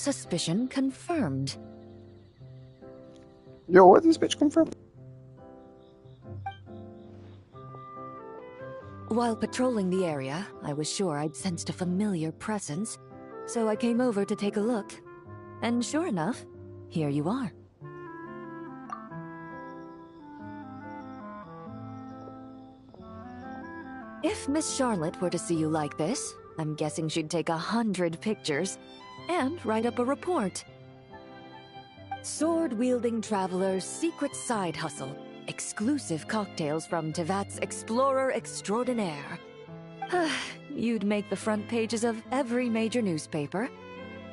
Suspicion confirmed. Yo, where this bitch come from? While patrolling the area, I was sure I'd sensed a familiar presence, so I came over to take a look. And sure enough, here you are. If Miss Charlotte were to see you like this, I'm guessing she'd take 100 pictures and write up a report. Sword-wielding traveler's secret side hustle. Exclusive cocktails from Tevat's Explorer Extraordinaire. You'd make the front pages of every major newspaper,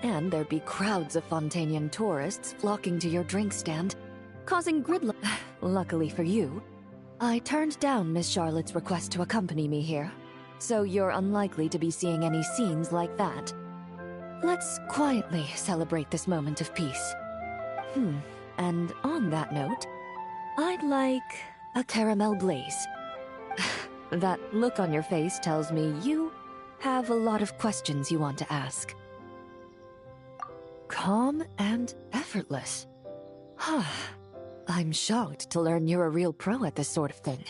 and there'd be crowds of Fontanian tourists flocking to your drink stand, causing gridlock. Luckily for you, I turned down Miss Charlotte's request to accompany me here, so you're unlikely to be seeing any scenes like that. Let's quietly celebrate this moment of peace. And on that note, I'd like a caramel blaze. That look on your face tells me you have a lot of questions you want to ask. Calm and effortless. I'm shocked to learn you're a real pro at this sort of thing.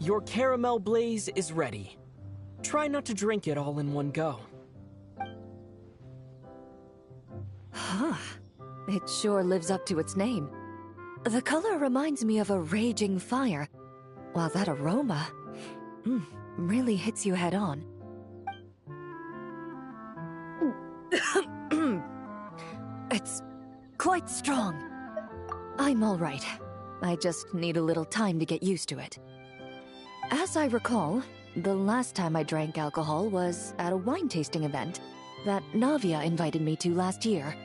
Your caramel blaze is ready. Try not to drink it all in one go. It sure lives up to its name. The color reminds me of a raging fire, while that aroma really hits you head on. It's quite strong. I'm all right. I just need a little time to get used to it. As I recall, the last time I drank alcohol was at a wine tasting event that Navia invited me to last year.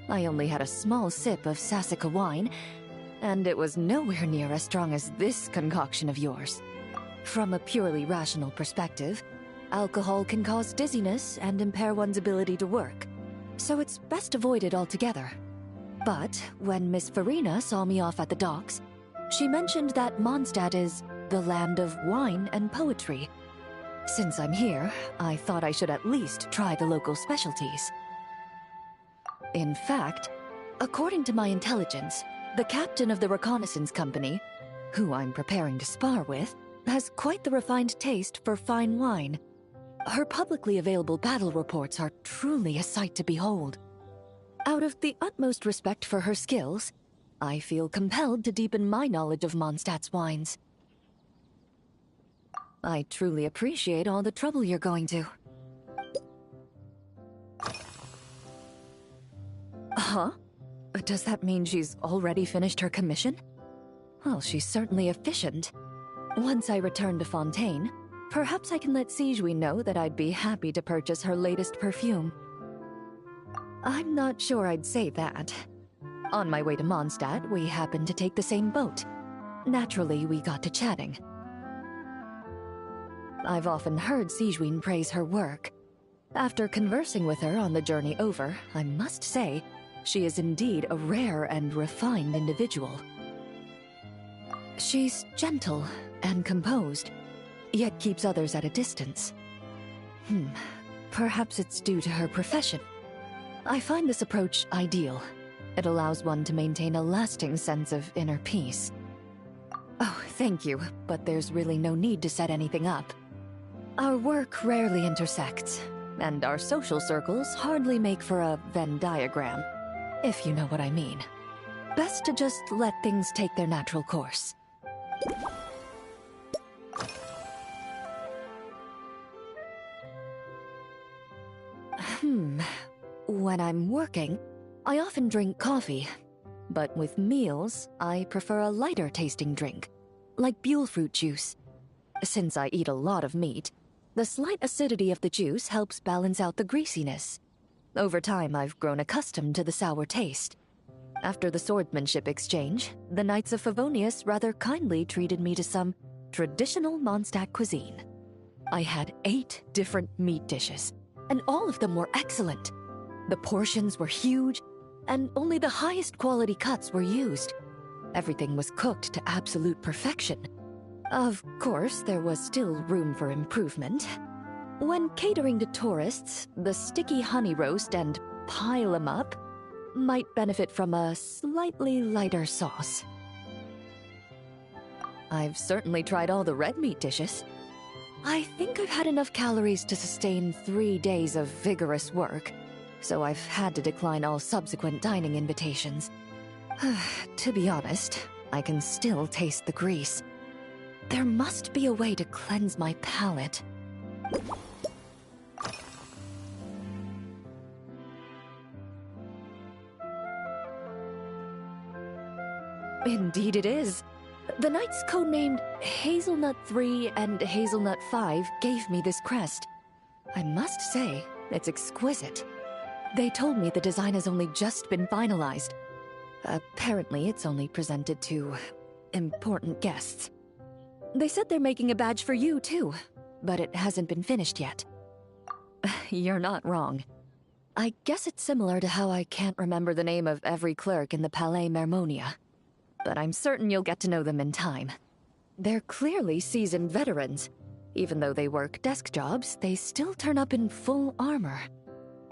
I only had a small sip of Sassica wine, and it was nowhere near as strong as this concoction of yours. From a purely rational perspective, alcohol can cause dizziness and impair one's ability to work, so it's best avoided altogether. But when Miss Farina saw me off at the docks, she mentioned that Mondstadt is the land of wine and poetry. Since I'm here, I thought I should at least try the local specialties. In fact, according to my intelligence, the captain of the reconnaissance company, who I'm preparing to spar with, has quite the refined taste for fine wine. Her publicly available battle reports are truly a sight to behold. Out of the utmost respect for her skills, I feel compelled to deepen my knowledge of Mondstadt's wines. I truly appreciate all the trouble you're going to. Huh? Does that mean she's already finished her commission? Well, she's certainly efficient. Once I return to Fontaine, perhaps I can let Sigewinne know that I'd be happy to purchase her latest perfume. I'm not sure I'd say that. On my way to Mondstadt, we happened to take the same boat. Naturally, we got to chatting. I've often heard Sigewinne praise her work. After conversing with her on the journey over, I must say, she is indeed a rare and refined individual. She's gentle and composed, yet keeps others at a distance. Perhaps it's due to her profession. I find this approach ideal. It allows one to maintain a lasting sense of inner peace. Oh, thank you, but there's really no need to set anything up. Our work rarely intersects, and our social circles hardly make for a Venn diagram, if you know what I mean. Best to just let things take their natural course. When I'm working, I often drink coffee. But with meals, I prefer a lighter tasting drink, like Buell fruit juice. Since I eat a lot of meat, the slight acidity of the juice helps balance out the greasiness. Over time, I've grown accustomed to the sour taste. After the swordsmanship exchange, the Knights of Favonius rather kindly treated me to some traditional Mondstadt cuisine. I had 8 different meat dishes, and all of them were excellent. The portions were huge, and only the highest quality cuts were used. Everything was cooked to absolute perfection. Of course, there was still room for improvement. When catering to tourists, the sticky honey roast and pile 'em up might benefit from a slightly lighter sauce. I've certainly tried all the red meat dishes. I think I've had enough calories to sustain 3 days of vigorous work, so I've had to decline all subsequent dining invitations. To be honest, I can still taste the grease. There must be a way to cleanse my palate. Indeed it is. The knights codenamed Hazelnut 3 and Hazelnut 5 gave me this crest. I must say, it's exquisite. They told me the design has only just been finalized. Apparently, it's only presented to important guests. They said they're making a badge for you, too, but it hasn't been finished yet. You're not wrong. I guess it's similar to how I can't remember the name of every clerk in the Palais Mermonia. But I'm certain you'll get to know them in time. They're clearly seasoned veterans. Even though they work desk jobs, they still turn up in full armor.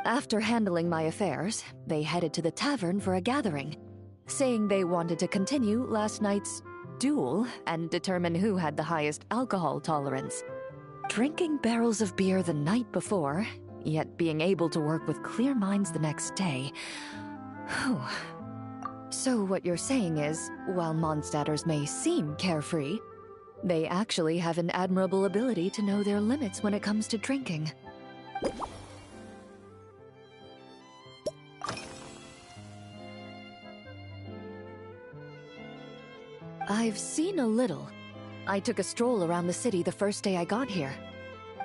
After handling my affairs, they headed to the tavern for a gathering, saying they wanted to continue last night's duel and determine who had the highest alcohol tolerance. Drinking barrels of beer the night before, yet being able to work with clear minds the next day. Whew. So what you're saying is, while Mondstadters may seem carefree, they actually have an admirable ability to know their limits when it comes to drinking. I've seen a little. I took a stroll around the city the first day I got here.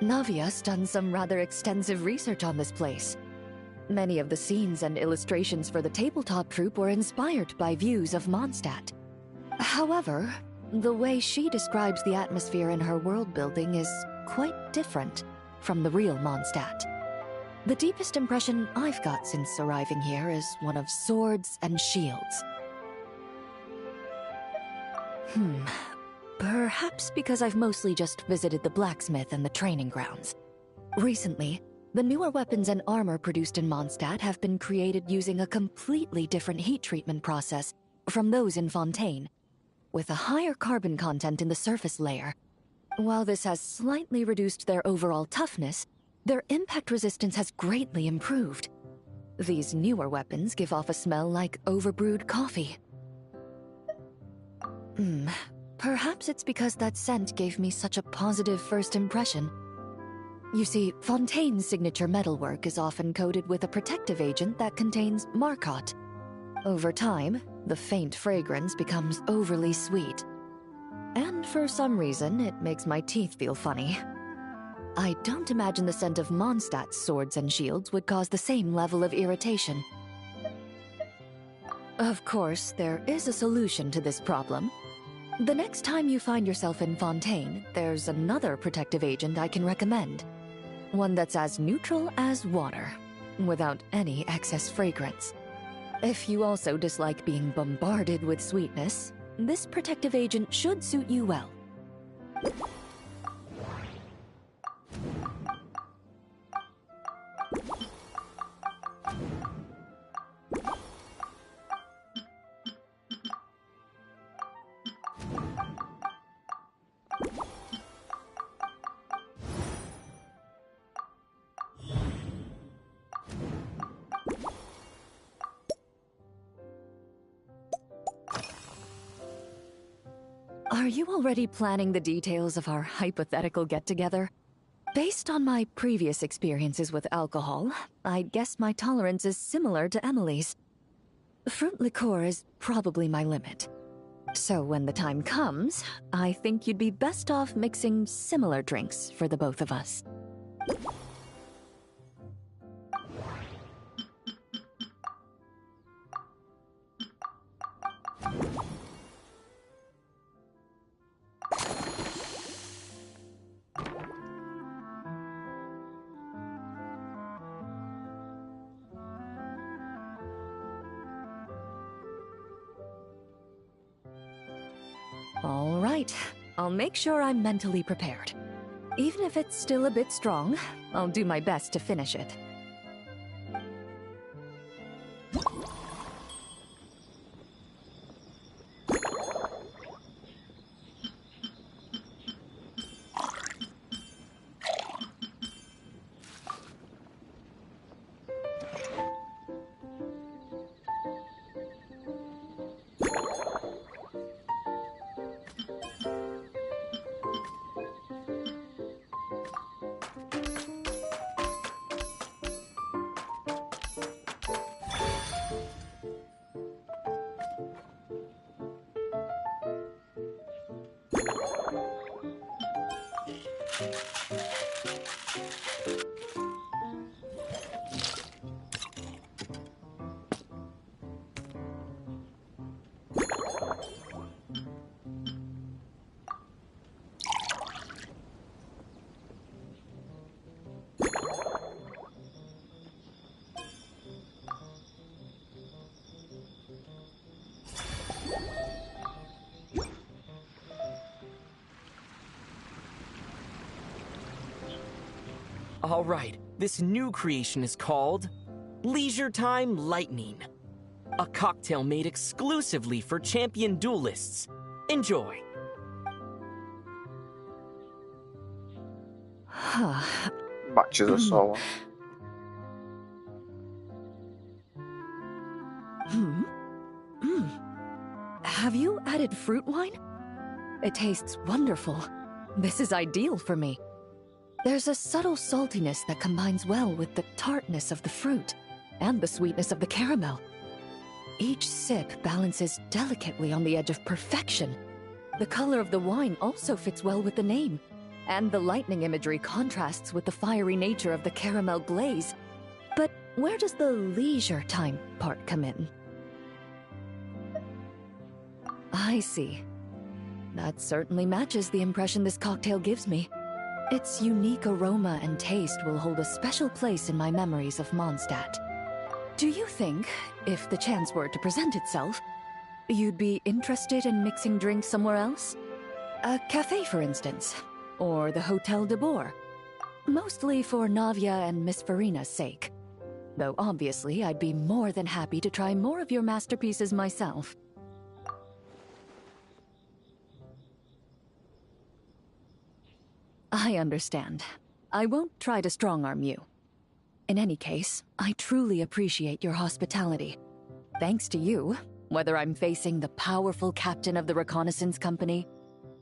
Navia's done some rather extensive research on this place. Many of the scenes and illustrations for the tabletop troupe were inspired by views of Mondstadt. However, the way she describes the atmosphere in her world building is quite different from the real Mondstadt. The deepest impression I've got since arriving here is one of swords and shields. Perhaps because I've mostly just visited the blacksmith and the training grounds. Recently, the newer weapons and armor produced in Mondstadt have been created using a completely different heat treatment process from those in Fontaine, with a higher carbon content in the surface layer. While this has slightly reduced their overall toughness, their impact resistance has greatly improved. These newer weapons give off a smell like overbrewed coffee. Perhaps it's because that scent gave me such a positive first impression. You see, Fontaine's signature metalwork is often coated with a protective agent that contains Marcotte. Over time, the faint fragrance becomes overly sweet. And for some reason, it makes my teeth feel funny. I don't imagine the scent of Mondstadt's swords and shields would cause the same level of irritation. Of course, there is a solution to this problem. The next time you find yourself in Fontaine, there's another protective agent I can recommend. One that's as neutral as water, without any excess fragrance. If you also dislike being bombarded with sweetness, this protective agent should suit you well. Are you already planning the details of our hypothetical get-together? Based on my previous experiences with alcohol, I'd guess my tolerance is similar to Emily's. Fruit liqueur is probably my limit. So when the time comes, I think you'd be best off mixing similar drinks for the both of us. All right, I'll make sure I'm mentally prepared. Even if it's still a bit strong, I'll do my best to finish it. All right, this new creation is called Leisure Time Lightning. A cocktail made exclusively for champion duelists. Enjoy. Bate za soła. Have you added fruit wine? It tastes wonderful. This is ideal for me. There's a subtle saltiness that combines well with the tartness of the fruit and the sweetness of the caramel. Each sip balances delicately on the edge of perfection. The color of the wine also fits well with the name, and the lightning imagery contrasts with the fiery nature of the caramel glaze. But where does the leisure time part come in? I see. That certainly matches the impression this cocktail gives me. Its unique aroma and taste will hold a special place in my memories of Mondstadt. Do you think, if the chance were to present itself, you'd be interested in mixing drinks somewhere else? A cafe, for instance, or the Hotel de Boer. Mostly for Navia and Miss Farina's sake. Though obviously I'd be more than happy to try more of your masterpieces myself. I understand. I won't try to strong-arm you. In any case, I truly appreciate your hospitality. Thanks to you, whether I'm facing the powerful captain of the reconnaissance company,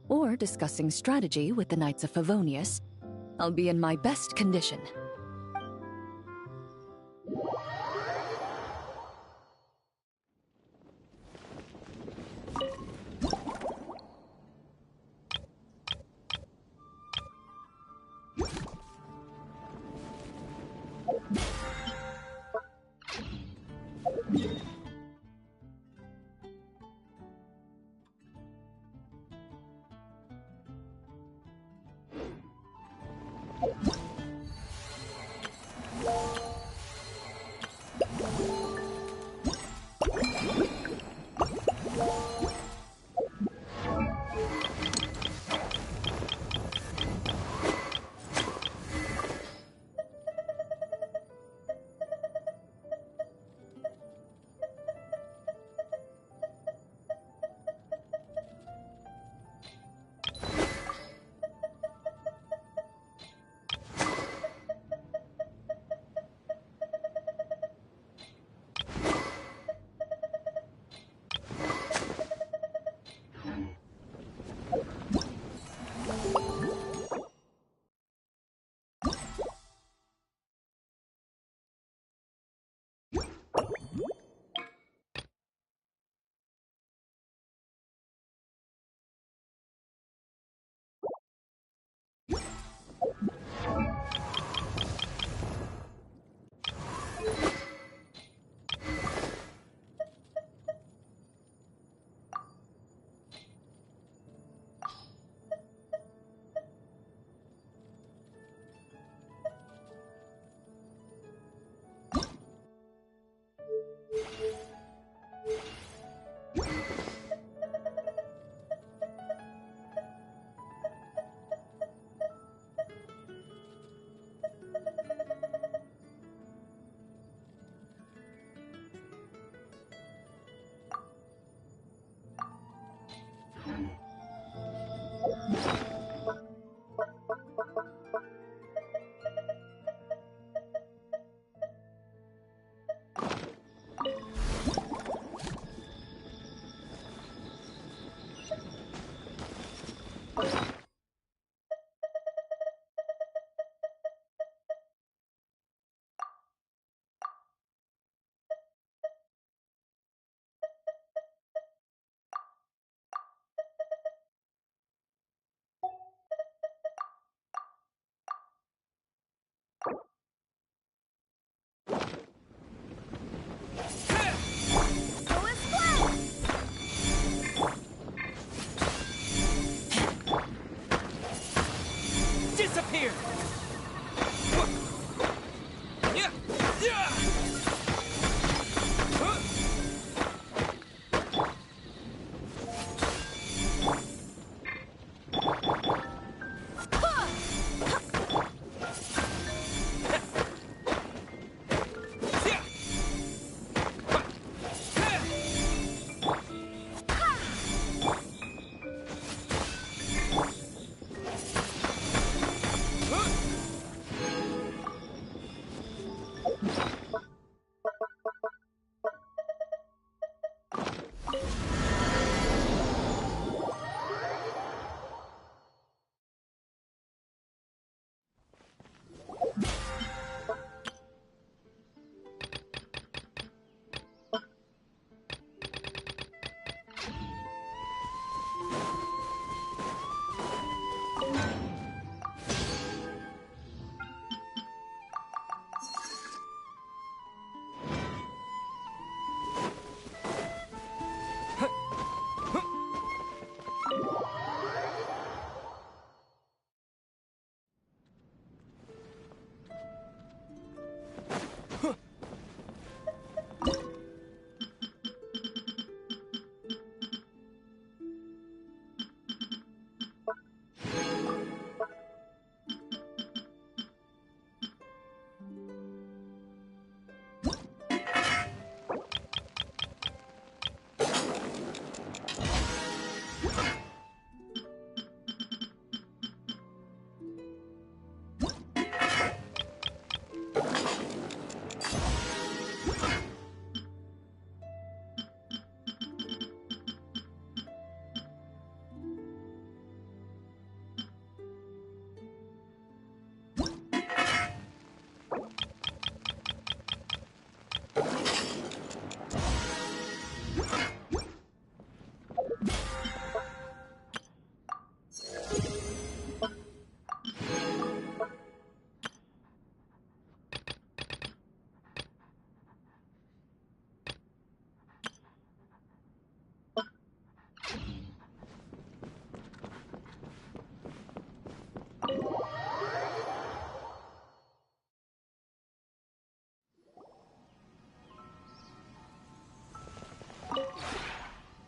or discussing strategy with the Knights of Favonius, I'll be in my best condition. Disappear! Yeah! Yeah!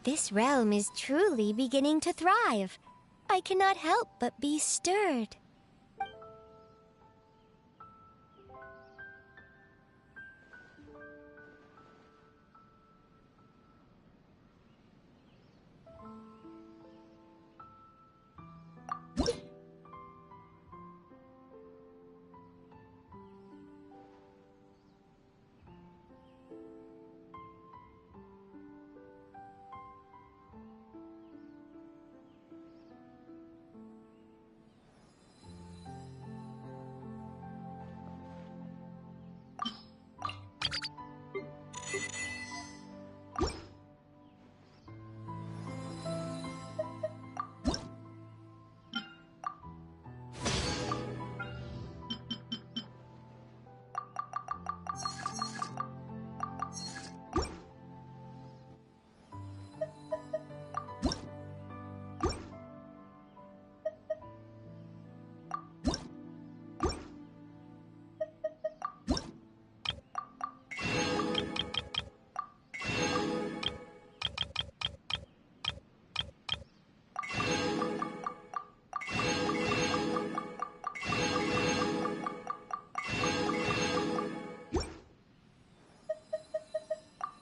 This realm is truly beginning to thrive. I cannot help but be stirred.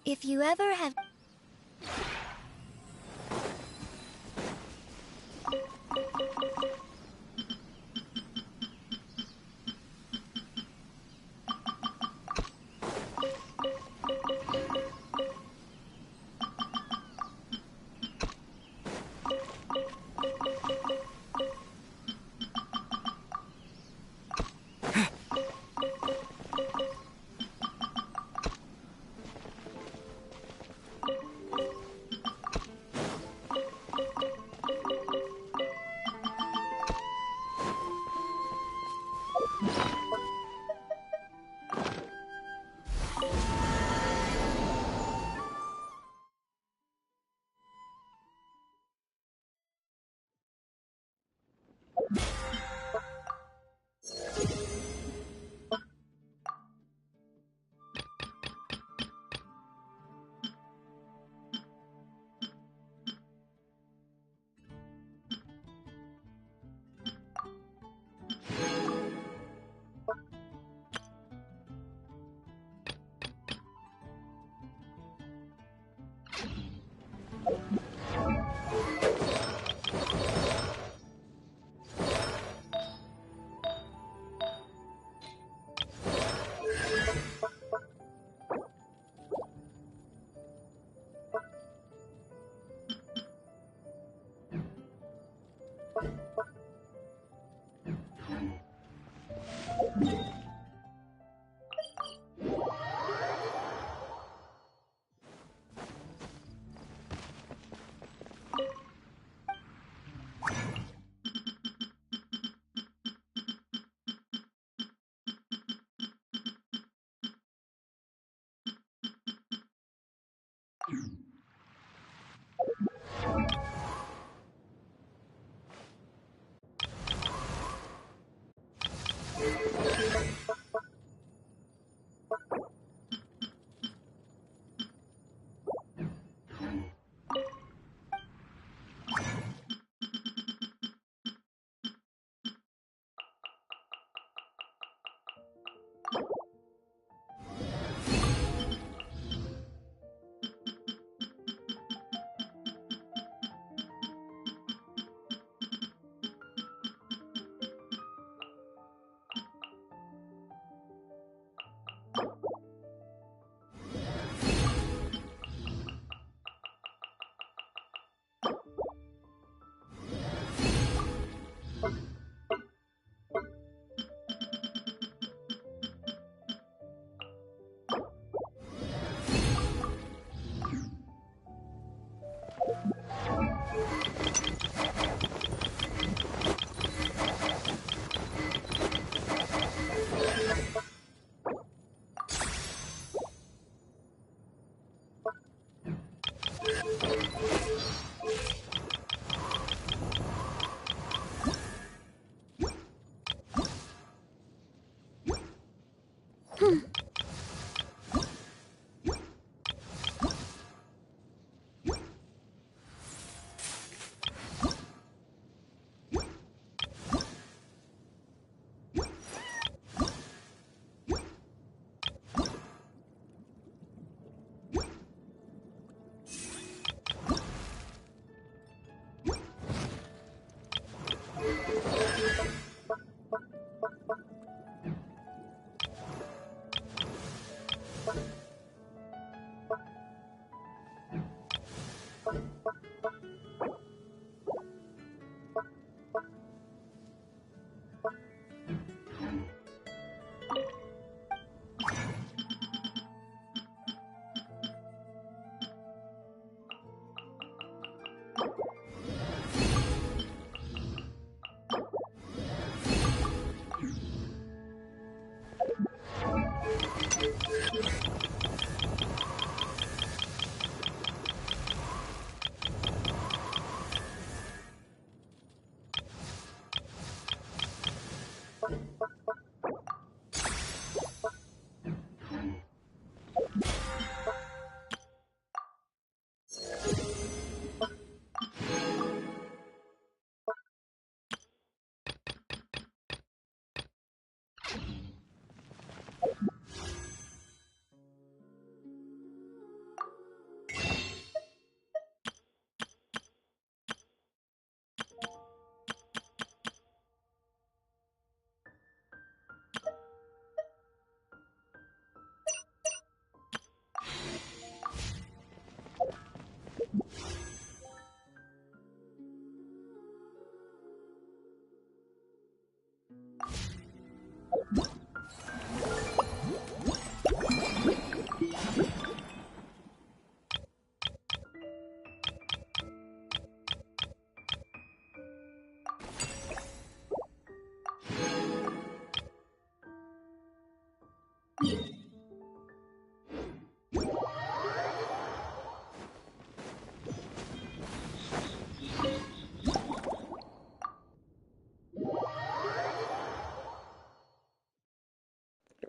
If you ever have...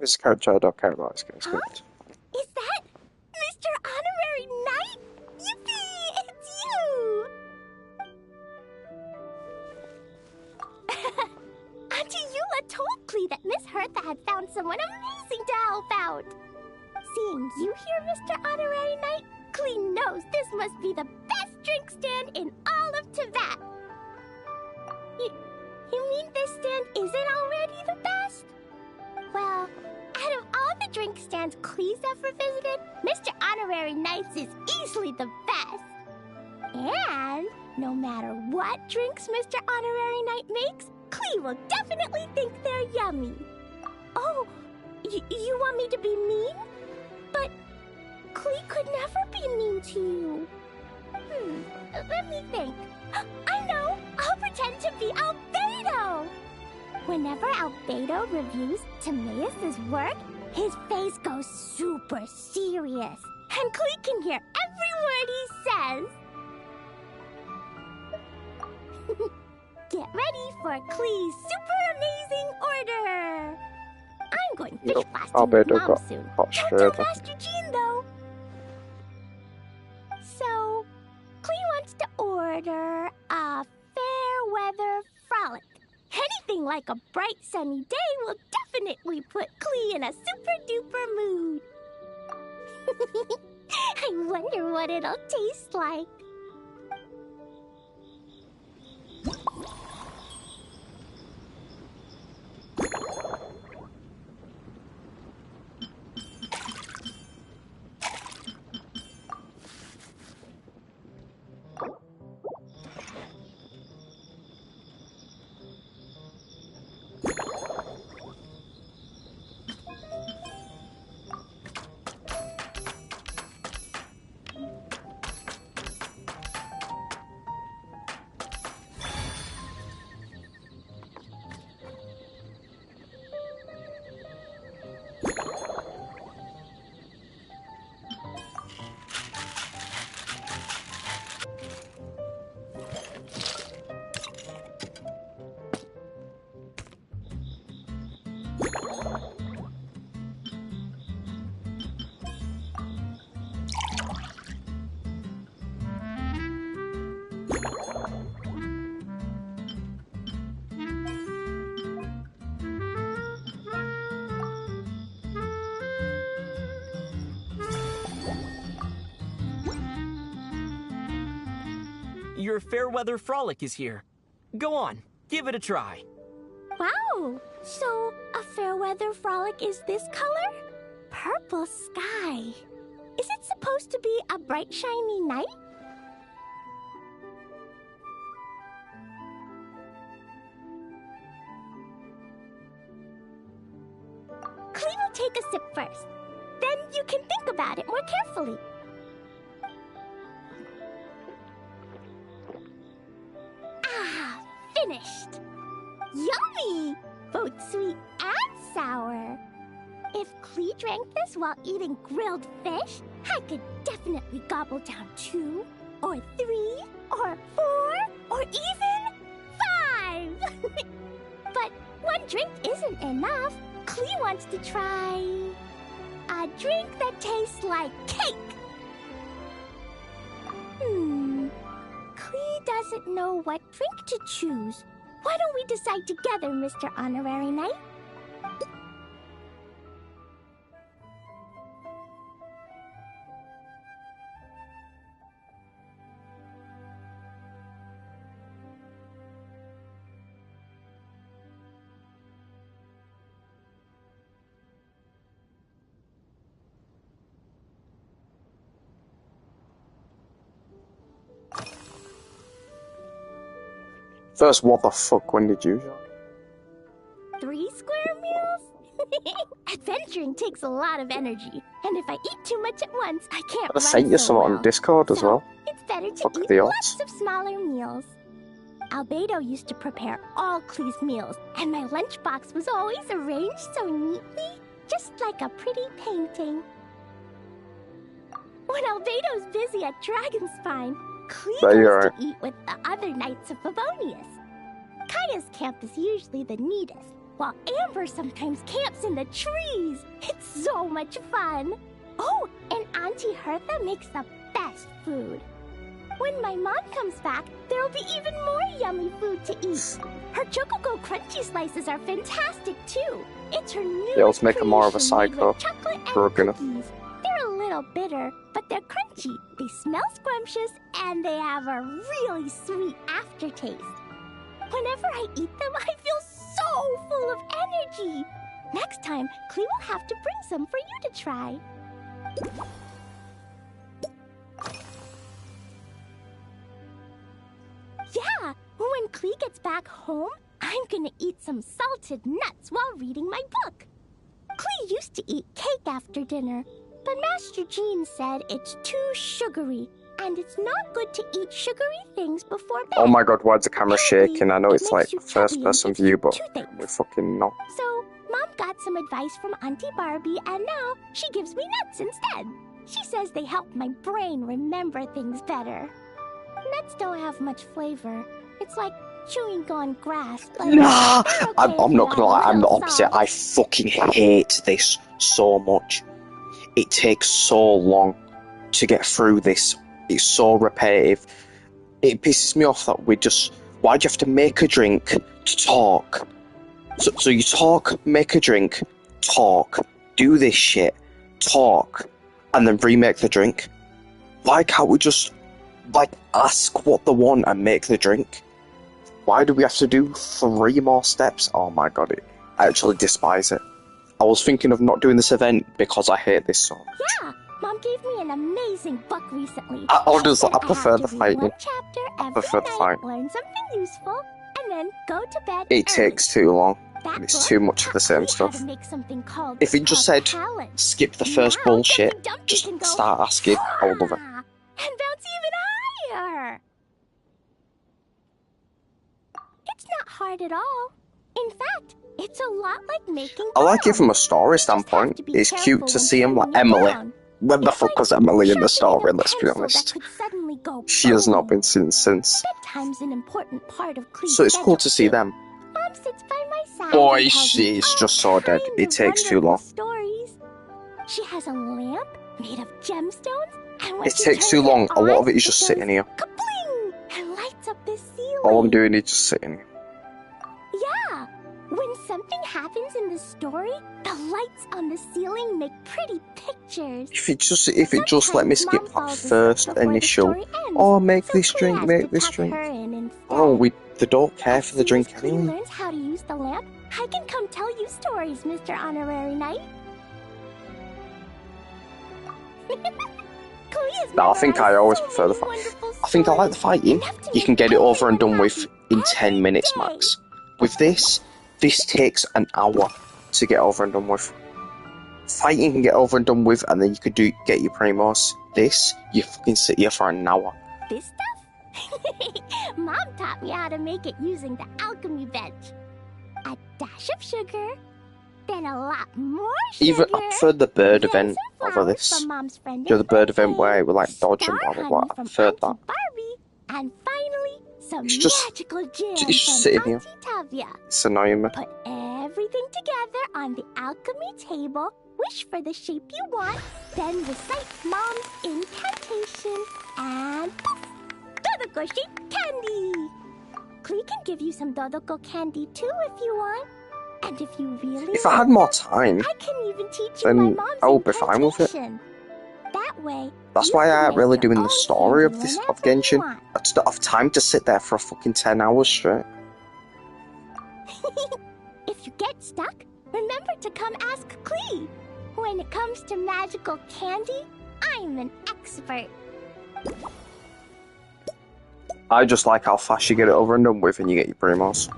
This character I don't care about. It's good. Huh? Is that Mr. Honorary Knight? Yippee! It's you! Auntie Eula told Klee that Miss Hertha had found someone amazing to help out. Seeing you here, Mr. Honorary Knight, Klee knows this must be the best drink stand in all of Teyvat. You mean this stand isn't already the best? Well, out of all the drink stands Klee's ever visited, Mr. Honorary Knight's is easily the best. And no matter what drinks Mr. Honorary Knight makes, Klee will definitely think they're yummy. Oh, you want me to be mean? But Klee could never be mean to you. Let me think. I know! I'll pretend to be Albedo! Whenever Albedo reviews Timaeus' work, his face goes super serious, and Klee can hear every word he says. Get ready for Klee's super amazing order! I'm going fish blasting with Mom soon. Don't tell Master Jean, though! So, Klee wants to order a fair weather frolic. Anything like a bright sunny day will definitely put Klee in a super duper mood. I wonder what it'll taste like. Your Fairweather Frolic is here. Go on, give it a try. Wow! So, a Fairweather Frolic is this color? Purple sky. Is it supposed to be a bright, shiny night? Klee will take a sip first. Then you can think about it more carefully. Ah, finished! Yummy! Both sweet and sour. If Klee drank this while eating grilled fish, I could definitely gobble down 2, or 3, or 4, or even 5! But one drink isn't enough. Klee wants to try a drink that tastes like cake. Klee doesn't know what drink to choose. Why don't we decide together, Mr. Honorary Knight? First, what the fuck, when did you join? 3 square meals? Adventuring takes a lot of energy, and if I eat too much at once, I can't I run sent you so some well. on Discord as well. It's better to Fuck eat the lots odds. of smaller meals. Albedo used to prepare all Klee's meals, and my lunchbox was always arranged so neatly, just like a pretty painting. When Albedo's busy at Dragonspine, Klee There you goes to eat with the other Knights of Favonius. Kaya's camp is usually the neatest, while Amber sometimes camps in the trees. It's so much fun. Oh, and Auntie Hertha makes the best food. When my mom comes back, there'll be even more yummy food to eat. Her Chococo Crunchy Slices are fantastic too. It's her new Yeah, let's make her more of a creation made psycho. with chocolate and We're gonna- cookies. They're a little bitter, but they're crunchy. They smell scrumptious, and they have a really sweet aftertaste. Whenever I eat them, I feel so full of energy. Next time, Klee will have to bring some for you to try. Yeah, when Klee gets back home, I'm gonna eat some salted nuts while reading my book. Klee used to eat cake after dinner, but Master Jean said it's too sugary, and it's not good to eat sugary things before bed. Oh my god, why's the camera Apparently, shaking? I know it it's makes like you first chubby and person gives you view, but toothaches. we're fucking not. So, Mom got some advice from Auntie Barbie, and now she gives me nuts instead. She says they help my brain remember things better. Nuts don't have much flavor. It's like chewing on grass, but Nah, they're okay I'm if not you gonna add a lie, I'm the little opposite. salt. I fucking hate this so much. It takes so long to get through this. It's so repetitive. It pisses me off that why do you have to make a drink to talk? So you talk, make a drink, talk, do this shit, talk, and then remake the drink. Why can't we just, ask what they want and make the drink? Why do we have to do 3 more steps? Oh my god, I actually despise it. I was thinking of not doing this event because I hate this so much. Yeah, Mom gave me an amazing book recently. Honestly, She I said prefer have the to read fighting. one chapter every prefer the night, fighting. learn something useful, and then go to bed It early. takes too long. That and it's book too much of the taught same Klee stuff. how to make something called If it just said, propellant. skip the first Now bullshit, Dumpty Dumpty just can go start asking, I would love it. "Hurrah!" and bounce even higher. It's not hard at all. In fact, it's a lot like making I like it bombs. from a story You just have standpoint. to be It's careful cute to when see him like turning it Emily. down. When the It's fuck like was Emily in the sharpening story, a let's be pencil honest. that could suddenly go She has not boom. been seen since. Bedtime's an important part of Klee's So it's cool schedule, to see too. them. Mom sits by my side Boy, and tells me she's all just so dead. kinds It of takes too wonderful long. Stories. She has a lamp made of gemstones, and when It she takes turns too long. A lot on, of it is just goes sitting here. Kabling! And lights up the ceiling. All I'm doing is just sitting here. Yeah. When something happens in the story, the lights on the ceiling make pretty pictures. If it just let me Sometimes skip Mom that falls first asleep before the initial, story ends, oh, make so this Klee drink, has make to this tuck drink. her in instead. Oh, they don't care As for the soon drink as Klee anyway. learns how to use the lamp, I can come tell you stories, Mr. Honorary Knight. Klee has No, I think I memorized always so prefer the many fight. wonderful I think I like the stories, fighting. enough to You make can get it over and everyone done with happy in every 10 minutes day. max. With this takes an hour to get over and done with. Fighting can get over and done with, and then you could get your primos. This, you fucking sit here for an hour. This stuff? Mom taught me how to make it using the alchemy bench. A dash of sugar, then a lot more sugar. Even I prefer the bird then event some over flowers this. from Mom's friend You know, the bird birthday, event where we like dodge and star blah blah blah. honey I from preferred that. Auntie Barbie, and finally some It's just- magical jam it's just from sitting here. Auntie Tavia. It's annoying me. Put everything together on the alchemy table, wish for the shape you want, then recite Mom's incantation, and poof! Dodoko shaped candy! Klee can give you some Dodoko candy too if you want. And if you really If I had more want time, them, I can even teach you then my mom's I would be fine with it. incantation. That way, that's you why can I ain't make really your doing own the story of candy this of whenever you Genshin. want. I just don't have time to sit there for a fucking 10 hours straight. If you get stuck, remember to come ask Klee. When it comes to magical candy, I'm an expert. I just like how fast you get it over and done with and you get your primos.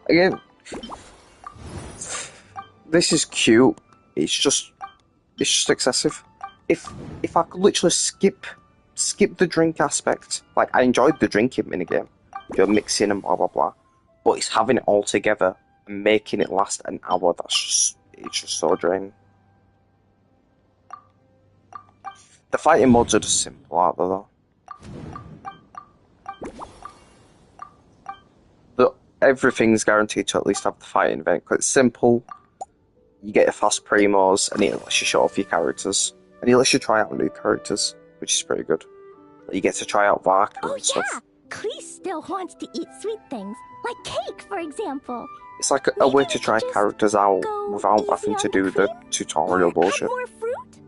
Again, this is cute. It's just excessive. If I could literally skip the drink aspect, like I enjoyed the drinking minigame, you're mixing and blah blah blah, but it's having it all together and making it last an hour. It's just so draining. The fighting mods are just simple, aren't they, though? everything's guaranteed to at least have the fighting event. Cause it's simple. You get a fast primos, and it lets you show off your characters, and it lets you try out new characters, which is pretty good. You get to try out Varka and stuff. Oh yeah, Clee still wants to eat sweet things, like cake, for example. It's like a way to try characters out without having to do the tutorial bullshit. More fruit?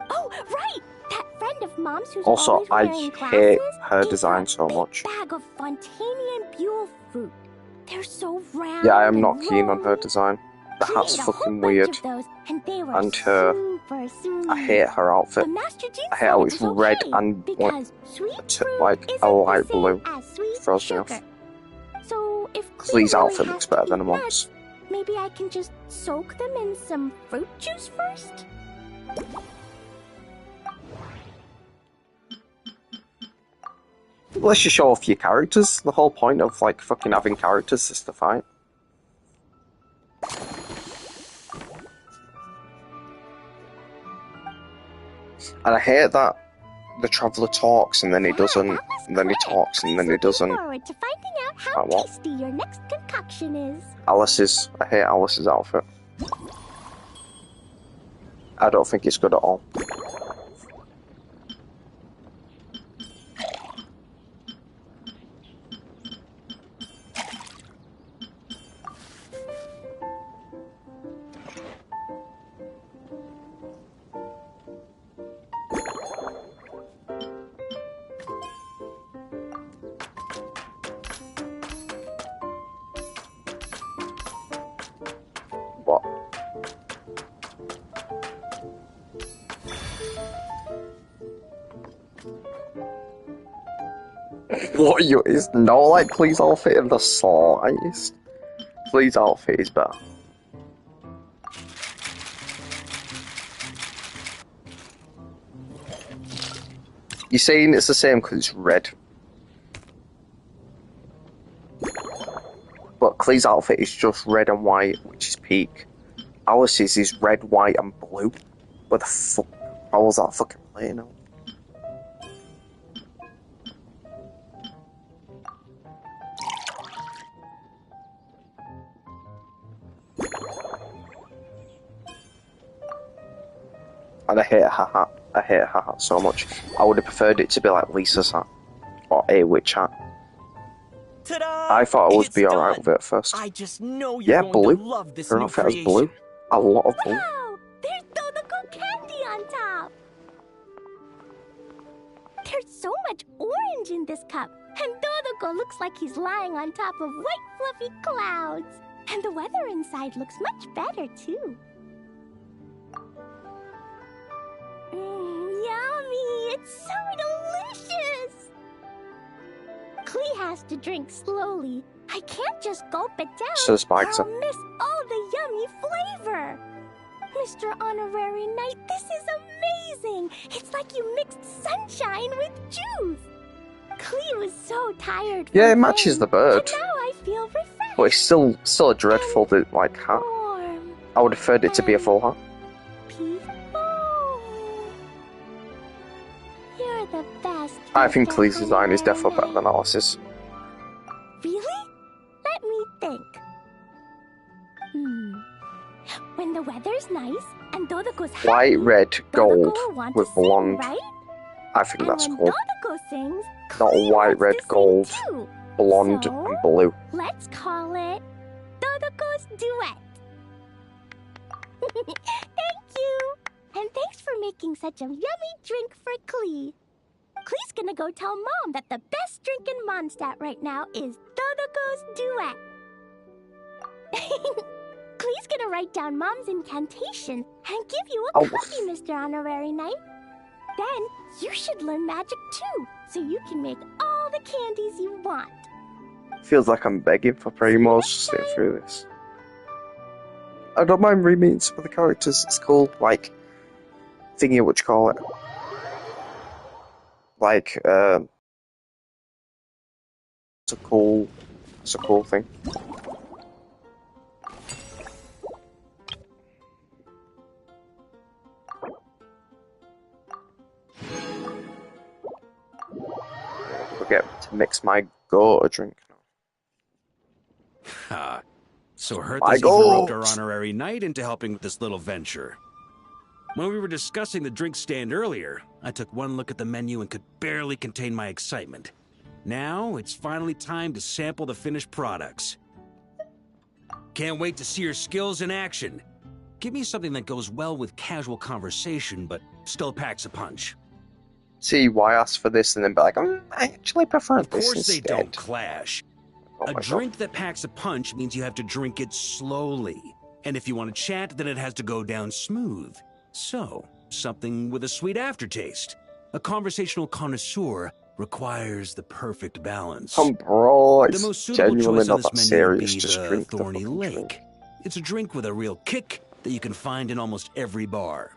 Oh, right! That friend of Mom's who's Also, always I wearing hate glasses her eats design a so big much. Bag of Fontanian Buell fruit. They're so round. Yeah, I am not and keen on her rolly. design. The She hat's ate a whole fucking bunch weird. of those, and they were And her, super sweet. I hate her outfit. But Master Jean I hate said how it it's was red okay, and because sweet fruit like isn't a the light same blue. as sweet Throws me off. sugar. So if Clee Clee's really outfit has looks to better eat than a mom's. nuts, maybe I can just soak them in some fruit juice first? Let's just show off your characters. The whole point of like fucking having characters is to fight. And I hate that the Traveller talks and then he doesn't, and then he talks and then he doesn't. Looking forward to finding out how Like what? tasty your next concoction is. I hate Alice's outfit. I don't think it's good at all. What? What you? It's not like Clee's outfit in the slightest. Clee's outfit is better. You're saying it's the same because it's red. But Clee's outfit is just red and white, which is peak. Alice's is red, white, and blue. What the fuck? How was that fucking playing out? And I hate her hat. I hate her hat so much. I would have preferred it to be like Lisa's hat. Or a witch hat. Ta-da! I thought I would It's be alright done. with it at first. I just know you're Yeah, going blue. to love this Her new outfit has creation. blue. A lot of blue. Wow! There's Dodoco candy on top! There's so much orange in this cup, and Dodoco looks like he's lying on top of white fluffy clouds. And the weather inside looks much better, too. Yummy! It's so delicious! Clee has to drink slowly. I can't just gulp it down, So or Spikes. I'll miss all the yummy flavor. Mr. Honorary Knight, this is amazing! It's like you mixed sunshine with juice. Clee was so tired. Yeah, it from matches playing, the bird. But now I feel refreshed. But it's still a dreadful like hat. Warm. I would have preferred it to be a full hat. Peaceful. You're the best. I think Mr. Clee's design is definitely better Honorary than Alice's. Knight. Really? Let me think. When the weather's nice and Dodoco's happy, White, red, gold, Dodoco will want with to sing, blonde. right? I think And that's when cool. Dodoco sings, Not Clee white, wants red, to sing gold, too. blonde, So, and blue. let's call it Dodoco's Duet. Thank you! And thanks for making such a yummy drink for Clee. Clee's gonna go tell Mom that the best drink in Mondstadt right now is Dodoco's Duet. Clee's gonna write down Mom's incantation and give you a Oh. copy, Mr. Honorary Knight. Then you should learn magic too, so you can make all the candies you want. Feels like I'm begging for Primos to sit through this. I don't mind re-meeting some of the characters. It's cool. Like, thingy, what you call it? Like, it's a cool thing. Forget to mix my go-to drink now. Ha. So My Hertha's even roped our God. honorary knight into helping with this little venture. When we were discussing the drink stand earlier, I took one look at the menu and could barely contain my excitement. Now, it's finally time to sample the finished products. Can't wait to see your skills in action. Give me something that goes well with casual conversation, but still packs a punch. See why I asked for this and then be like, I actually prefer Of this course they instead. don't clash. Oh A my drink that packs a punch means you have to drink it slowly. And if you want to chat, then it has to go down smooth. So, something with a sweet aftertaste. A conversational connoisseur requires the perfect balance. bro, The it's most suitable genuinely choice on not this that menu would serious. be Just the drink the Thorny fucking Lake. drink. It's a drink with a real kick that you can find in almost every bar.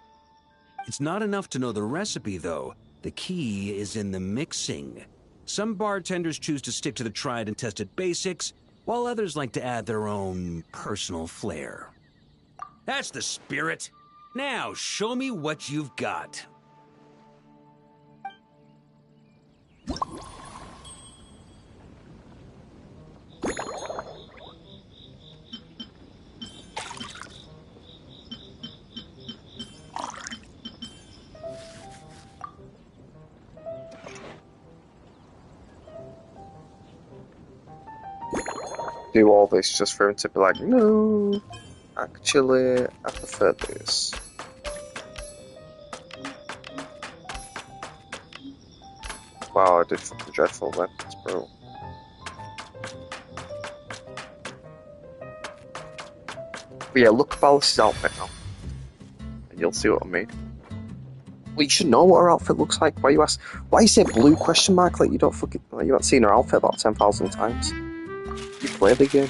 It's not enough to know the recipe, though. The key is in the mixing. Some bartenders choose to stick to the tried and tested basics, while others like to add their own personal flair. That's the spirit. Now, show me what you've got. Do all this just for him to be like, no, actually, I prefer this. Wow, I did fucking dreadful then. That's brutal. But yeah, look at Alice's outfit now. And you'll see what I mean. Well, you should know what her outfit looks like. Why you ask? Why you say blue question mark like you don't fucking like you haven't seen her outfit about 10,000 times? You play the game.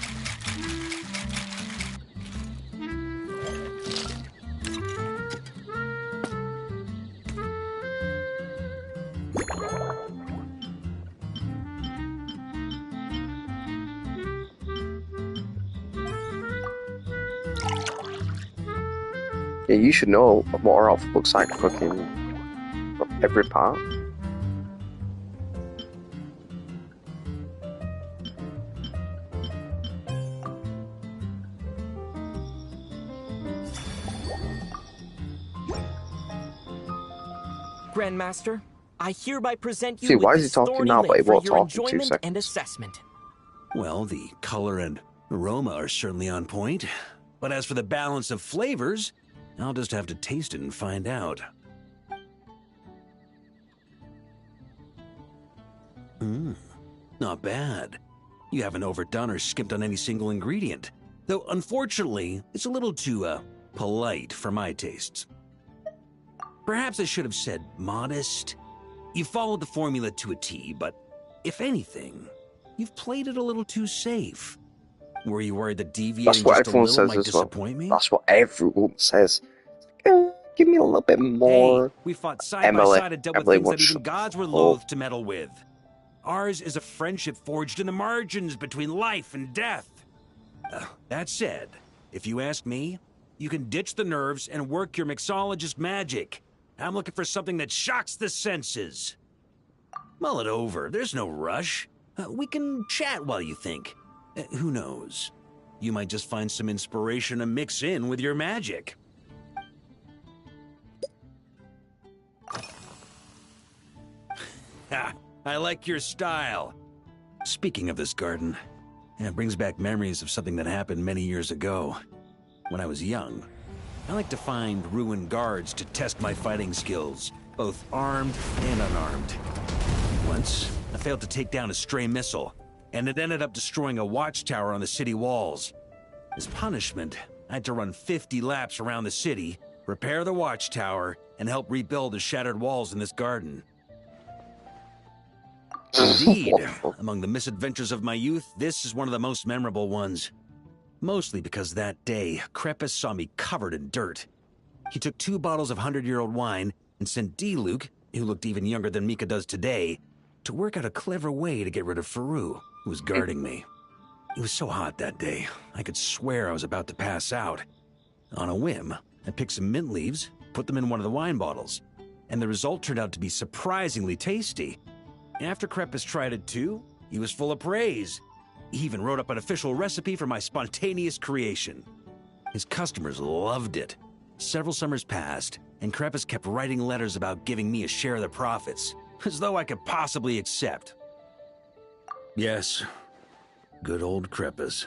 Yeah, you should know what her outfit looks like fucking every part. Grandmaster, I hereby present you See, with why is he this talking Thorny now, but he Lake for won't your talk in 2 enjoyment and seconds? assessment. Well, the color and aroma are certainly on point. But as for the balance of flavors, I'll just have to taste it and find out. Not bad. You haven't overdone or skimped on any single ingredient. Though, unfortunately, it's a little too, polite for my tastes. Perhaps I should have said modest. You followed the formula to a T, but if anything, you've played it a little too safe. Were you worried that deviating That's what just a everyone little says might as well. disappoint me? That's what everyone says. Give me a little bit Hey, more. we fought side by side and dealt with Emily, things that what's even gods were up? loath to meddle with. Ours is a friendship forged in the margins between life and death. That said, if you ask me, you can ditch the nerves and work your mixologist magic. I'm looking for something that shocks the senses. Mull it over. There's no rush. We can chat while you think. Who knows? You might just find some inspiration to mix in with your magic. Ha! I like your style. Speaking of this garden, it brings back memories of something that happened many years ago. When I was young, I like to find ruined guards to test my fighting skills, both armed and unarmed. Once, I failed to take down a stray missile, and it ended up destroying a watchtower on the city walls. As punishment, I had to run 50 laps around the city, repair the watchtower, and help rebuild the shattered walls in this garden. Indeed, among the misadventures of my youth, this is one of the most memorable ones. Mostly because that day, Krepus saw me covered in dirt. He took 2 bottles of 100-year-old wine and sent D-Luke, who looked even younger than Mika does today, to work out a clever way to get rid of Faru, who was guarding me. It was so hot that day, I could swear I was about to pass out. On a whim, I picked some mint leaves, put them in one of the wine bottles, and the result turned out to be surprisingly tasty. After Krepus tried it too, he was full of praise. He even wrote up an official recipe for my spontaneous creation. His customers loved it. Several summers passed, and Kreppus kept writing letters about giving me a share of the profits, as though I could possibly accept. Yes, good old Kreppus.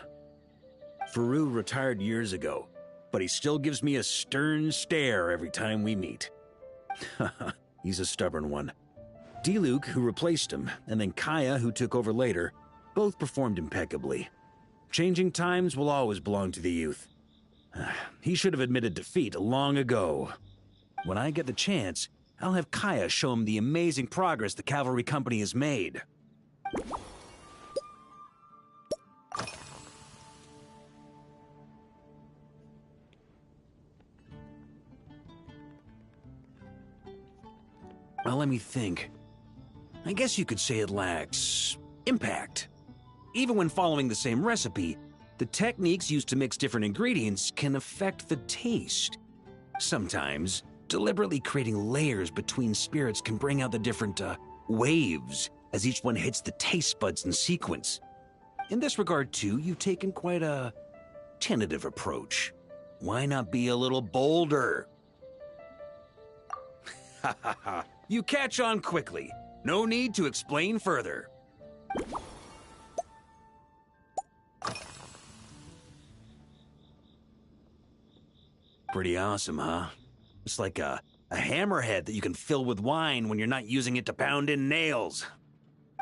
Faru retired years ago, but he still gives me a stern stare every time we meet. He's a stubborn one. Diluc, who replaced him, and then Kaya, who took over later, both performed impeccably. Changing times will always belong to the youth. He should have admitted defeat long ago. When I get the chance, I'll have Kaya show him the amazing progress the cavalry company has made. Well, let me think. I guess you could say it lacks impact. Even when following the same recipe, the techniques used to mix different ingredients can affect the taste. Sometimes, deliberately creating layers between spirits can bring out the different waves as each one hits the taste buds in sequence. In this regard, too, you've taken quite a tentative approach. Why not be a little bolder? Ha ha ha. You catch on quickly. No need to explain further. Pretty awesome, huh? It's like a hammerhead that you can fill with wine when you're not using it to pound in nails.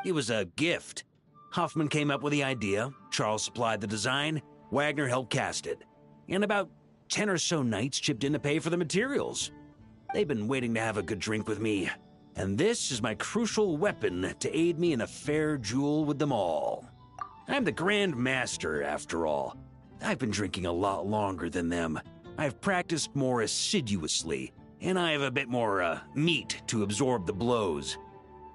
It was a gift. Hoffman came up with the idea, Charles supplied the design, Wagner helped cast it. And about 10 or so knights chipped in to pay for the materials. They've been waiting to have a good drink with me. And this is my crucial weapon to aid me in a fair duel with them all. I'm the Grand Master, after all. I've been drinking a lot longer than them. I've practiced more assiduously, and I have a bit more meat to absorb the blows.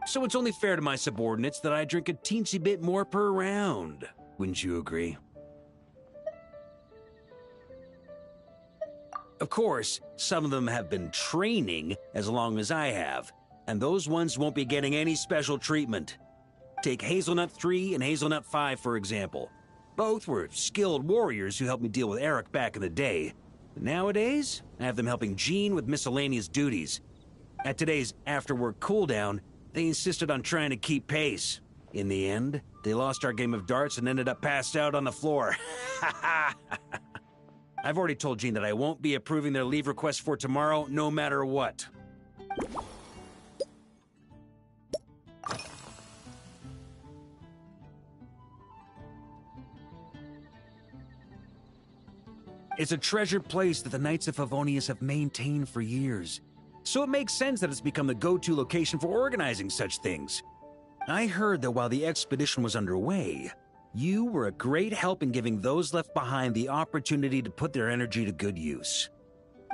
So it's only fair to my subordinates that I drink a teensy bit more per round. Wouldn't you agree? Of course, some of them have been training as long as I have, and those ones won't be getting any special treatment. Take Hazelnut 3 and Hazelnut 5, for example. Both were skilled warriors who helped me deal with Eric back in the day. Nowadays, I have them helping Jean with miscellaneous duties. At today's after-work cooldown, they insisted on trying to keep pace. In the end, they lost our game of darts and ended up passed out on the floor. I've already told Jean that I won't be approving their leave request for tomorrow, no matter what. It's a treasured place that the Knights of Favonius have maintained for years. So it makes sense that it's become the go-to location for organizing such things. I heard that while the expedition was underway, you were a great help in giving those left behind the opportunity to put their energy to good use.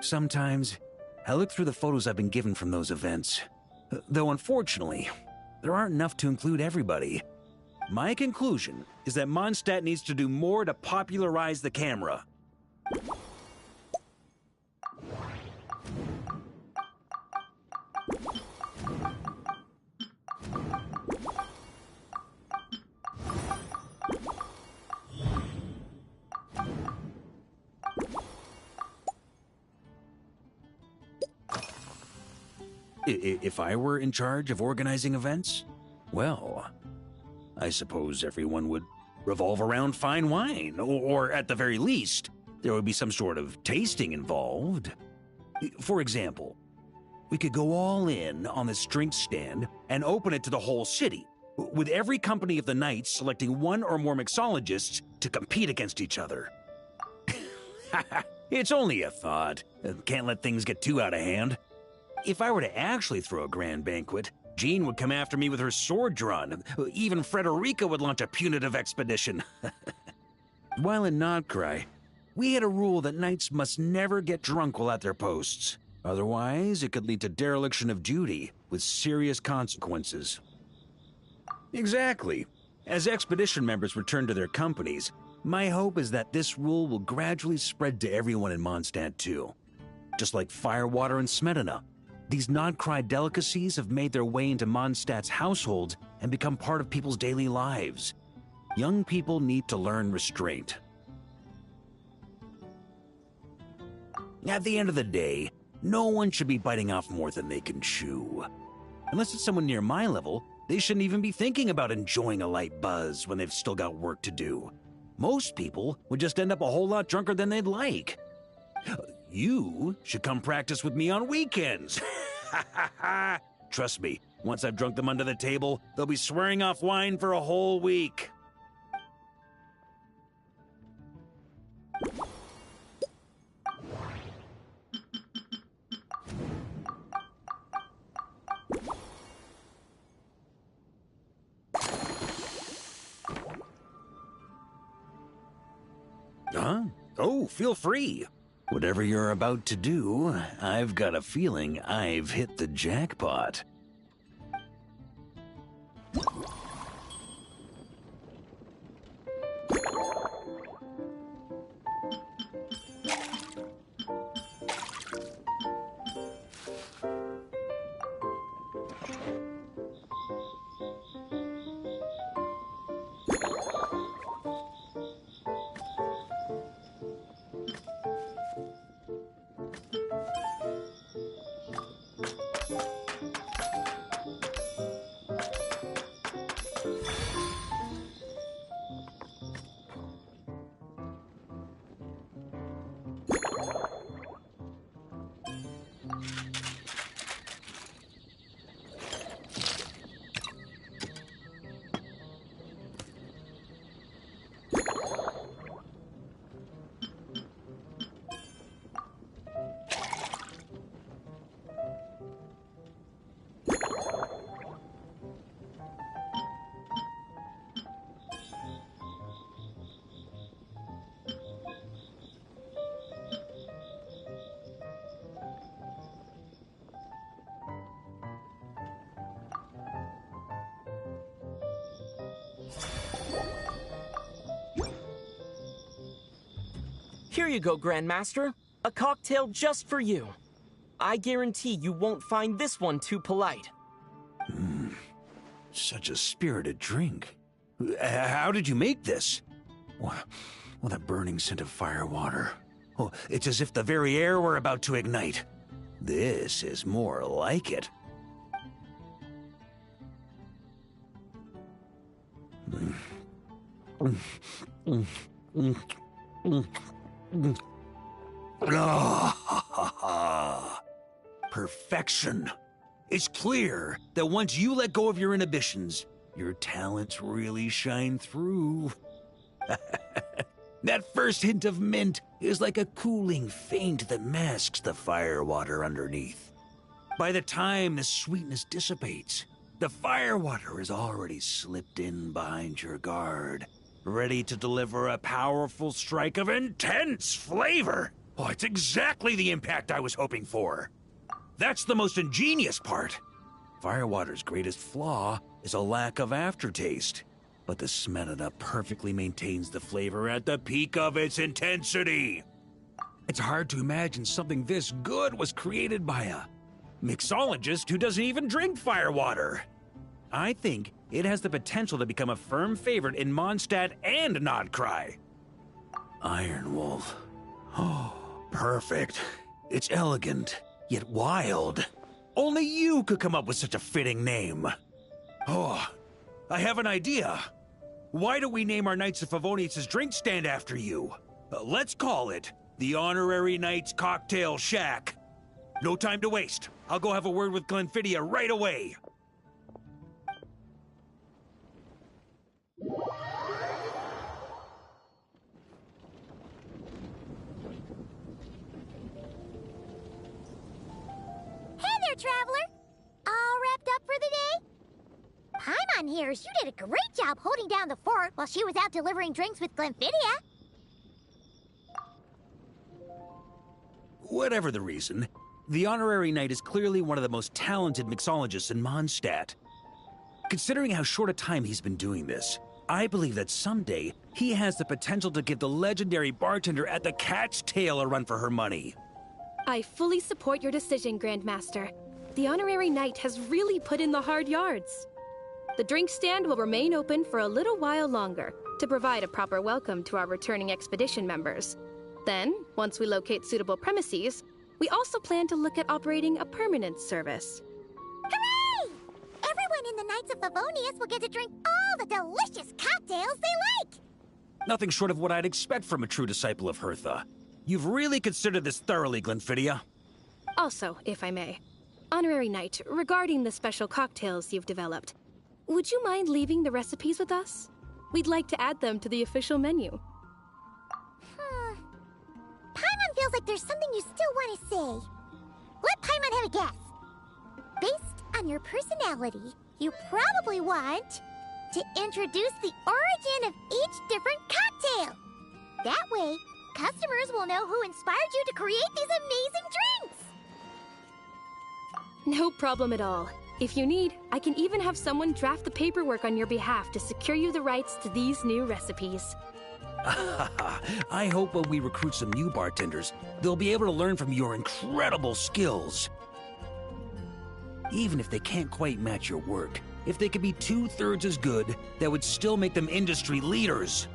Sometimes, I look through the photos I've been given from those events. Though unfortunately, there aren't enough to include everybody. My conclusion is that Mondstadt needs to do more to popularize the camera. If I were in charge of organizing events, well, I suppose everyone would revolve around fine wine, or at the very least, there would be some sort of tasting involved. For example, we could go all in on this drink stand and open it to the whole city, with every company of the Knights selecting one or more mixologists to compete against each other. It's only a thought. Can't let things get too out of hand. If I were to actually throw a grand banquet, Jean would come after me with her sword drawn. Even Frederica would launch a punitive expedition. While in Nodcry, we had a rule that knights must never get drunk while at their posts. Otherwise, it could lead to dereliction of duty, with serious consequences. Exactly. As expedition members return to their companies, my hope is that this rule will gradually spread to everyone in Mondstadt too. Just like firewater and Smedina, these Nodcry delicacies have made their way into Mondstadt's households and become part of people's daily lives. Young people need to learn restraint. At the end of the day, no one should be biting off more than they can chew. Unless it's someone near my level, they shouldn't even be thinking about enjoying a light buzz when they've still got work to do. Most people would just end up a whole lot drunker than they'd like. You should come practice with me on weekends. Trust me, once I've drunk them under the table, they'll be swearing off wine for a whole week. Huh? Oh, feel free. Whatever you're about to do, I've got a feeling I've hit the jackpot. Here you go, Grandmaster. A cocktail just for you. I guarantee you won't find this one too polite. Such a spirited drink. How did you make this? Well, that burning scent of firewater. Oh, it's as if the very air were about to ignite. This is more like it. Perfection. It's clear that once you let go of your inhibitions, your talents really shine through. That first hint of mint is like a cooling feint that masks the firewater underneath. By the time the sweetness dissipates, the firewater has already slipped in behind your guard, ready to deliver a powerful strike of intense flavor. Oh, it's exactly the impact I was hoping for. That's the most ingenious part. Firewater's greatest flaw is a lack of aftertaste, but the Smetana perfectly maintains the flavor at the peak of its intensity. It's hard to imagine something this good was created by a mixologist who doesn't even drink firewater. I think it has the potential to become a firm favorite in Mondstadt and Nodcry. Iron Wolf. Oh, perfect. It's elegant, yet wild. Only you could come up with such a fitting name. Oh, I have an idea. Why don't we name our Knights of Favonius' drink stand after you? Let's call it the Honorary Knights Cocktail Shack. No time to waste. I'll go have a word with Glenfiddia right away. Hey there, traveler! All wrapped up for the day? Paimon hears you did a great job holding down the fort while she was out delivering drinks with Glenfiddia. Whatever the reason, the Honorary Knight is clearly one of the most talented mixologists in Mondstadt. Considering how short a time he's been doing this, I believe that someday he has the potential to give the legendary bartender at the Cat's Tail a run for her money. I fully support your decision, Grandmaster. The Honorary Knight has really put in the hard yards. The drink stand will remain open for a little while longer, to provide a proper welcome to our returning expedition members. Then, once we locate suitable premises, we also plan to look at operating a permanent service. Hooray! Everyone in the Knights of Favonius will get to drink all the delicious cocktails they like! Nothing short of what I'd expect from a true disciple of Hertha. You've really considered this thoroughly, Glenfidia. Also, if I may, Honorary Knight, regarding the special cocktails you've developed, would you mind leaving the recipes with us? We'd like to add them to the official menu. Paimon feels like there's something you still want to say. Let Paimon have a guess. Based on your personality, you probably want to introduce the origin of each different cocktail. That way, customers will know who inspired you to create these amazing drinks. No problem at all. If you need, I can even have someone draft the paperwork on your behalf to secure you the rights to these new recipes. I hope when we recruit some new bartenders, they'll be able to learn from your incredible skills. Even if they can't quite match your work, if they could be 2/3 as good, that would still make them industry leaders.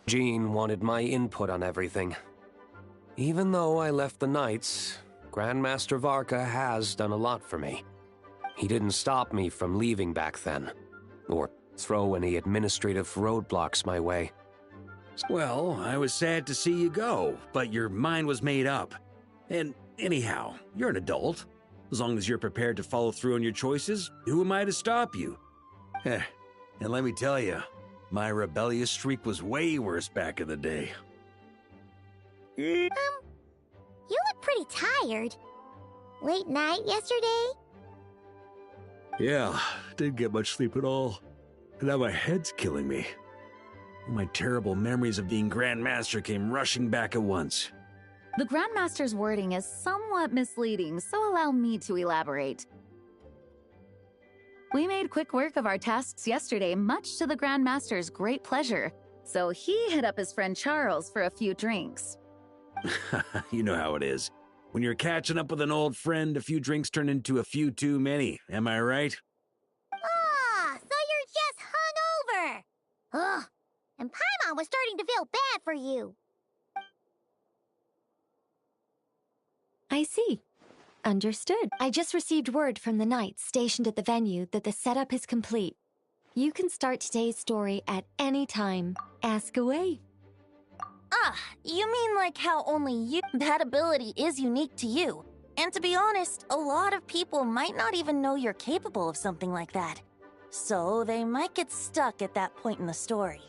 Jean wanted my input on everything. Even though I left the Knights, Grandmaster Varka has done a lot for me. He didn't stop me from leaving back then, or throw any administrative roadblocks my way. Well, I was sad to see you go, but your mind was made up. And anyhow, you're an adult. As long as you're prepared to follow through on your choices, who am I to stop you? And let me tell you, my rebellious streak was way worse back in the day. You look pretty tired. Late night yesterday? Yeah, didn't get much sleep at all. And now my head's killing me. My terrible memories of being Grand Master came rushing back at once. The Grandmaster's wording is somewhat misleading, so allow me to elaborate. We made quick work of our tasks yesterday, much to the Grandmaster's great pleasure, so he hit up his friend Charles for a few drinks. You know how it is. When you're catching up with an old friend, a few drinks turn into a few too many, am I right? Ah, so you're just hungover! Ugh, and Paimon was starting to feel bad for you. I see. Understood. I just received word from the Knights stationed at the venue that the setup is complete. You can start today's story at any time. Ask away. Ah, you mean like how only you... That ability is unique to you. And to be honest, a lot of people might not even know you're capable of something like that. So they might get stuck at that point in the story.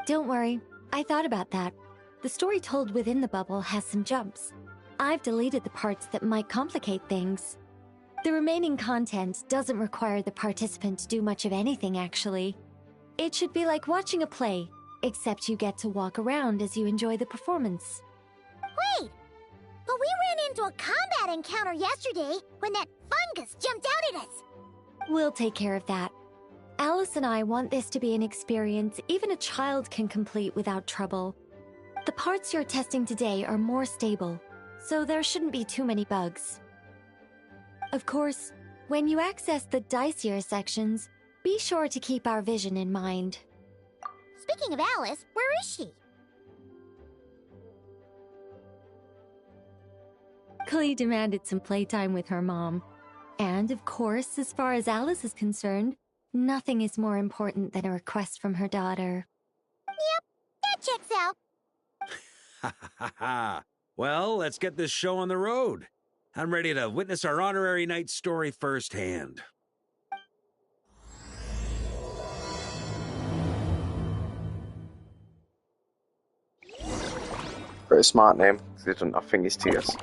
Don't worry. I thought about that. The story told within the bubble has some jumps. I've deleted the parts that might complicate things. The remaining content doesn't require the participant to do much of anything, actually. It should be like watching a play, except you get to walk around as you enjoy the performance. Wait! But we ran into a combat encounter yesterday when that fungus jumped out at us. We'll take care of that. Alice and I want this to be an experience even a child can complete without trouble. The parts you're testing today are more stable, so there shouldn't be too many bugs. Of course, when you access the dicier sections, be sure to keep our vision in mind. Speaking of Alice, where is she? Klee demanded some playtime with her mom. And of course, as far as Alice is concerned, nothing is more important than a request from her daughter. Yep, that checks out. Ha ha ha ha. Well, let's get this show on the road. I'm ready to witness our honorary knight story firsthand. Pretty smart name, because he doesn't have fingers tears.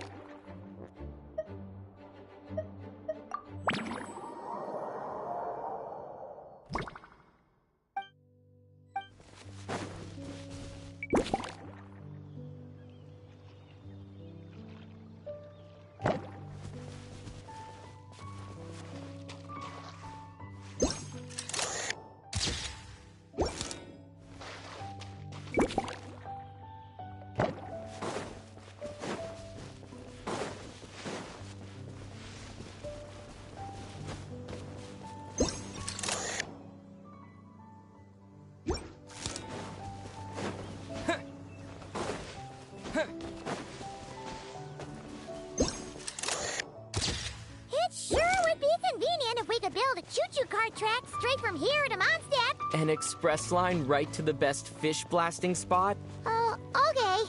Build a choo-choo cart track straight from here to Mondstadt. An express line right to the best fish blasting spot? Oh, okay.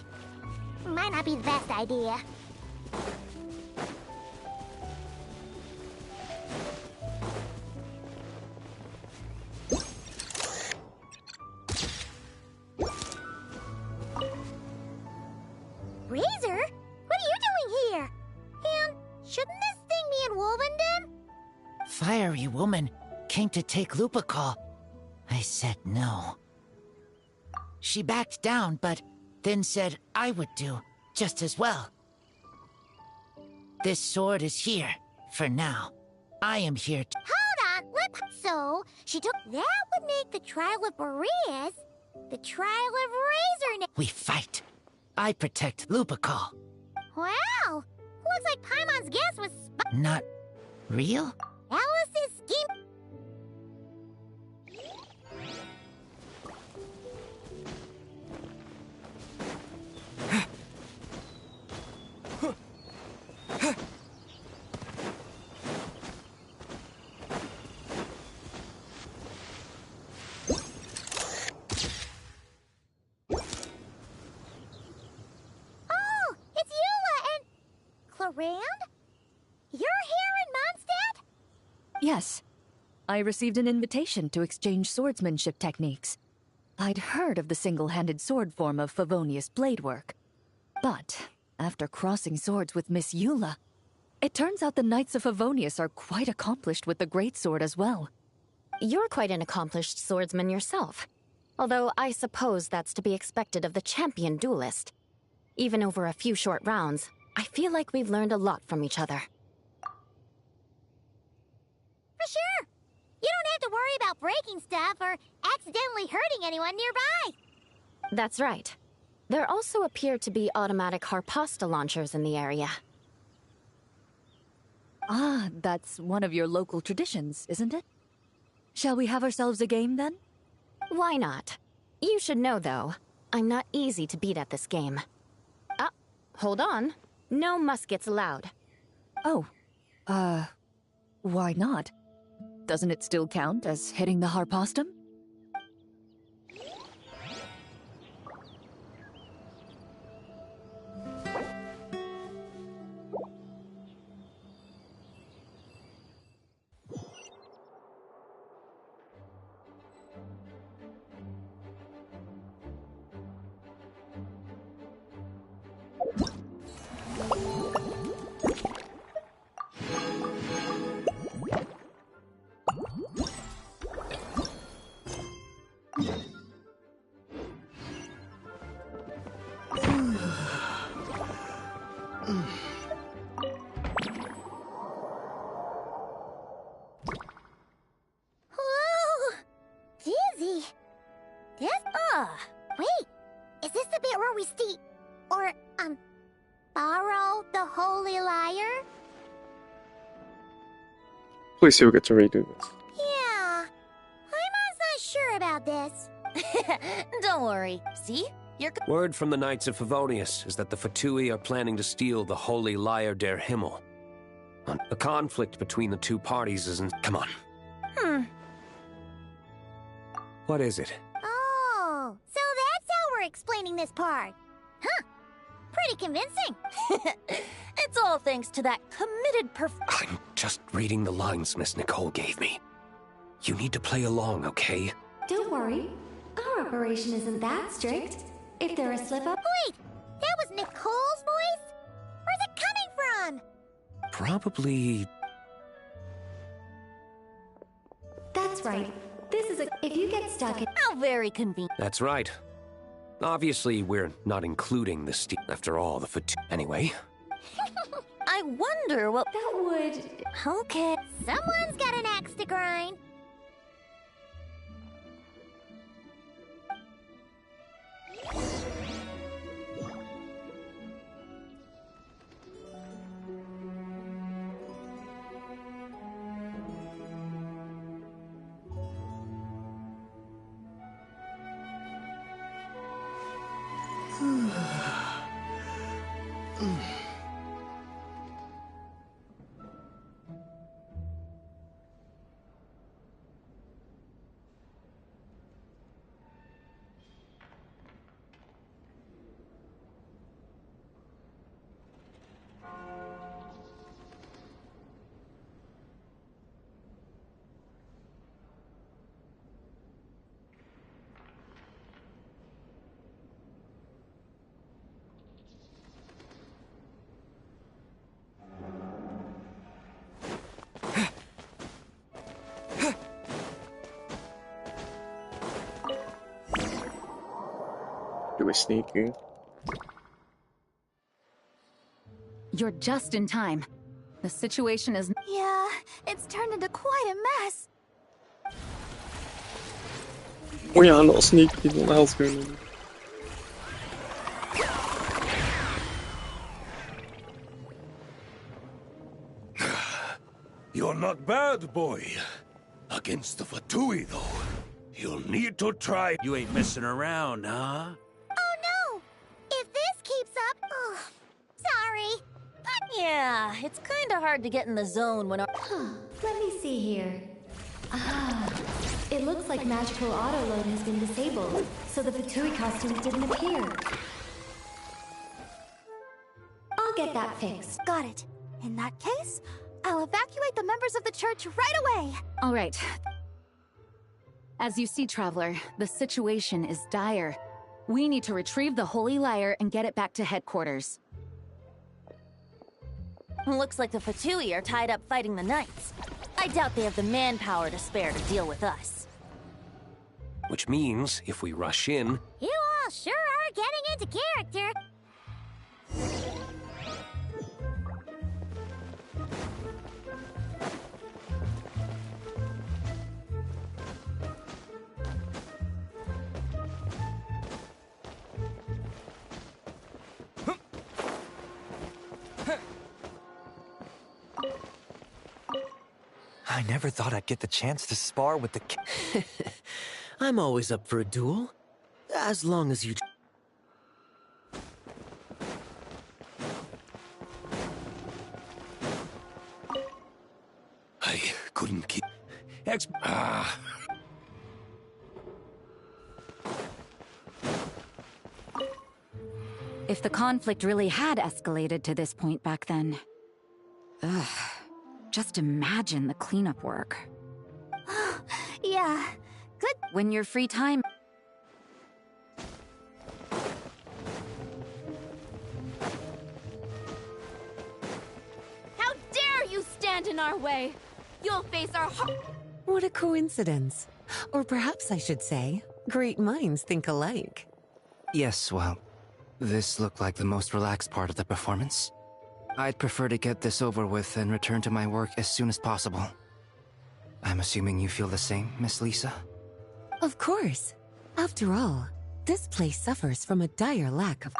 Might not be the best idea. Razor? What are you doing here? And shouldn't this thing be in Wolvenden? Fiery woman came to take Lupacol. I said no. She backed down, but then said I would do just as well. This sword is here, for now. I am here to— Hold on, So, she took— That would make the trial of Boreas the trial of Razor. We fight. I protect Lupacol. Wow! Looks like Paimon's guess was Not real? Alice's scheme. Oh, it's Eula and Clarand? You're here in Mondstadt? Yes. I received an invitation to exchange swordsmanship techniques. I'd heard of the single-handed sword form of Favonius blade work. But, after crossing swords with Miss Eula, it turns out the Knights of Favonius are quite accomplished with the greatsword as well. You're quite an accomplished swordsman yourself. Although I suppose that's to be expected of the champion duelist. Even over a few short rounds, I feel like we've learned a lot from each other. For sure. You don't have to worry about breaking stuff or accidentally hurting anyone nearby. That's right. There also appear to be automatic Harpasta launchers in the area. Ah, that's one of your local traditions, isn't it? Shall we have ourselves a game, then? Why not? You should know, though, I'm not easy to beat at this game. Ah, hold on. No muskets allowed. Oh, why not? Doesn't it still count as hitting the Harpastum? Please see we get to redo this. Yeah, Paimon's not sure about this. Don't worry. See? Word from the Knights of Favonius is that the Fatui are planning to steal the Holy Lyre der Himmel. The conflict between the two parties isn't... Come on. What is it? Oh, so that's how we're explaining this part. Huh. Pretty convincing. It's all thanks to that committed I'm just reading the lines Miss Nicole gave me. You need to play along, okay? Don't worry. Our operation isn't that strict. If there is a slip-up... Wait, that was Nicole's voice? Where's it coming from? Probably... That's right. This is a... If you get stuck in... How very convenient. That's right. Obviously, we're not including the steal. After all, the Fatui... Anyway... I wonder what... That would... Okay. Someone's got an axe to grind. Do we sneak in? You're just in time. The situation is... Yeah, it's turned into quite a mess. We are not sneaking. What the hell's going on? You're not bad, boy. Against the Fatui, though, you'll need to try. You ain't messing around, huh? Oh no! If this keeps up... Oh, sorry. Yeah, it's kinda hard to get in the zone when our... Let me see here. Ah, it looks like magical autoload has been disabled, so the Fatui costumes didn't appear. I'll get that fixed. Got it. In that case, I'll evacuate the members of the church right away. All right. As you see, Traveler, the situation is dire. We need to retrieve the Holy Lyre and get it back to headquarters. Looks like the Fatui are tied up fighting the Knights. I doubt they have the manpower to spare to deal with us. Which means, if we rush in... You all sure are getting into character. I never thought I'd get the chance to spar with the I'm always up for a duel. As long as you... I couldn't keep... If the conflict really had escalated to this point back then... Ugh. Just imagine the cleanup work. Yeah, good. When your free time... How dare you stand in our way! You'll face our... What a coincidence. Or perhaps I should say, great minds think alike. Yes, well, this looked like the most relaxed part of the performance. I'd prefer to get this over with and return to my work as soon as possible. I'm assuming you feel the same, Miss Lisa? Of course. After all, this place suffers from a dire lack of...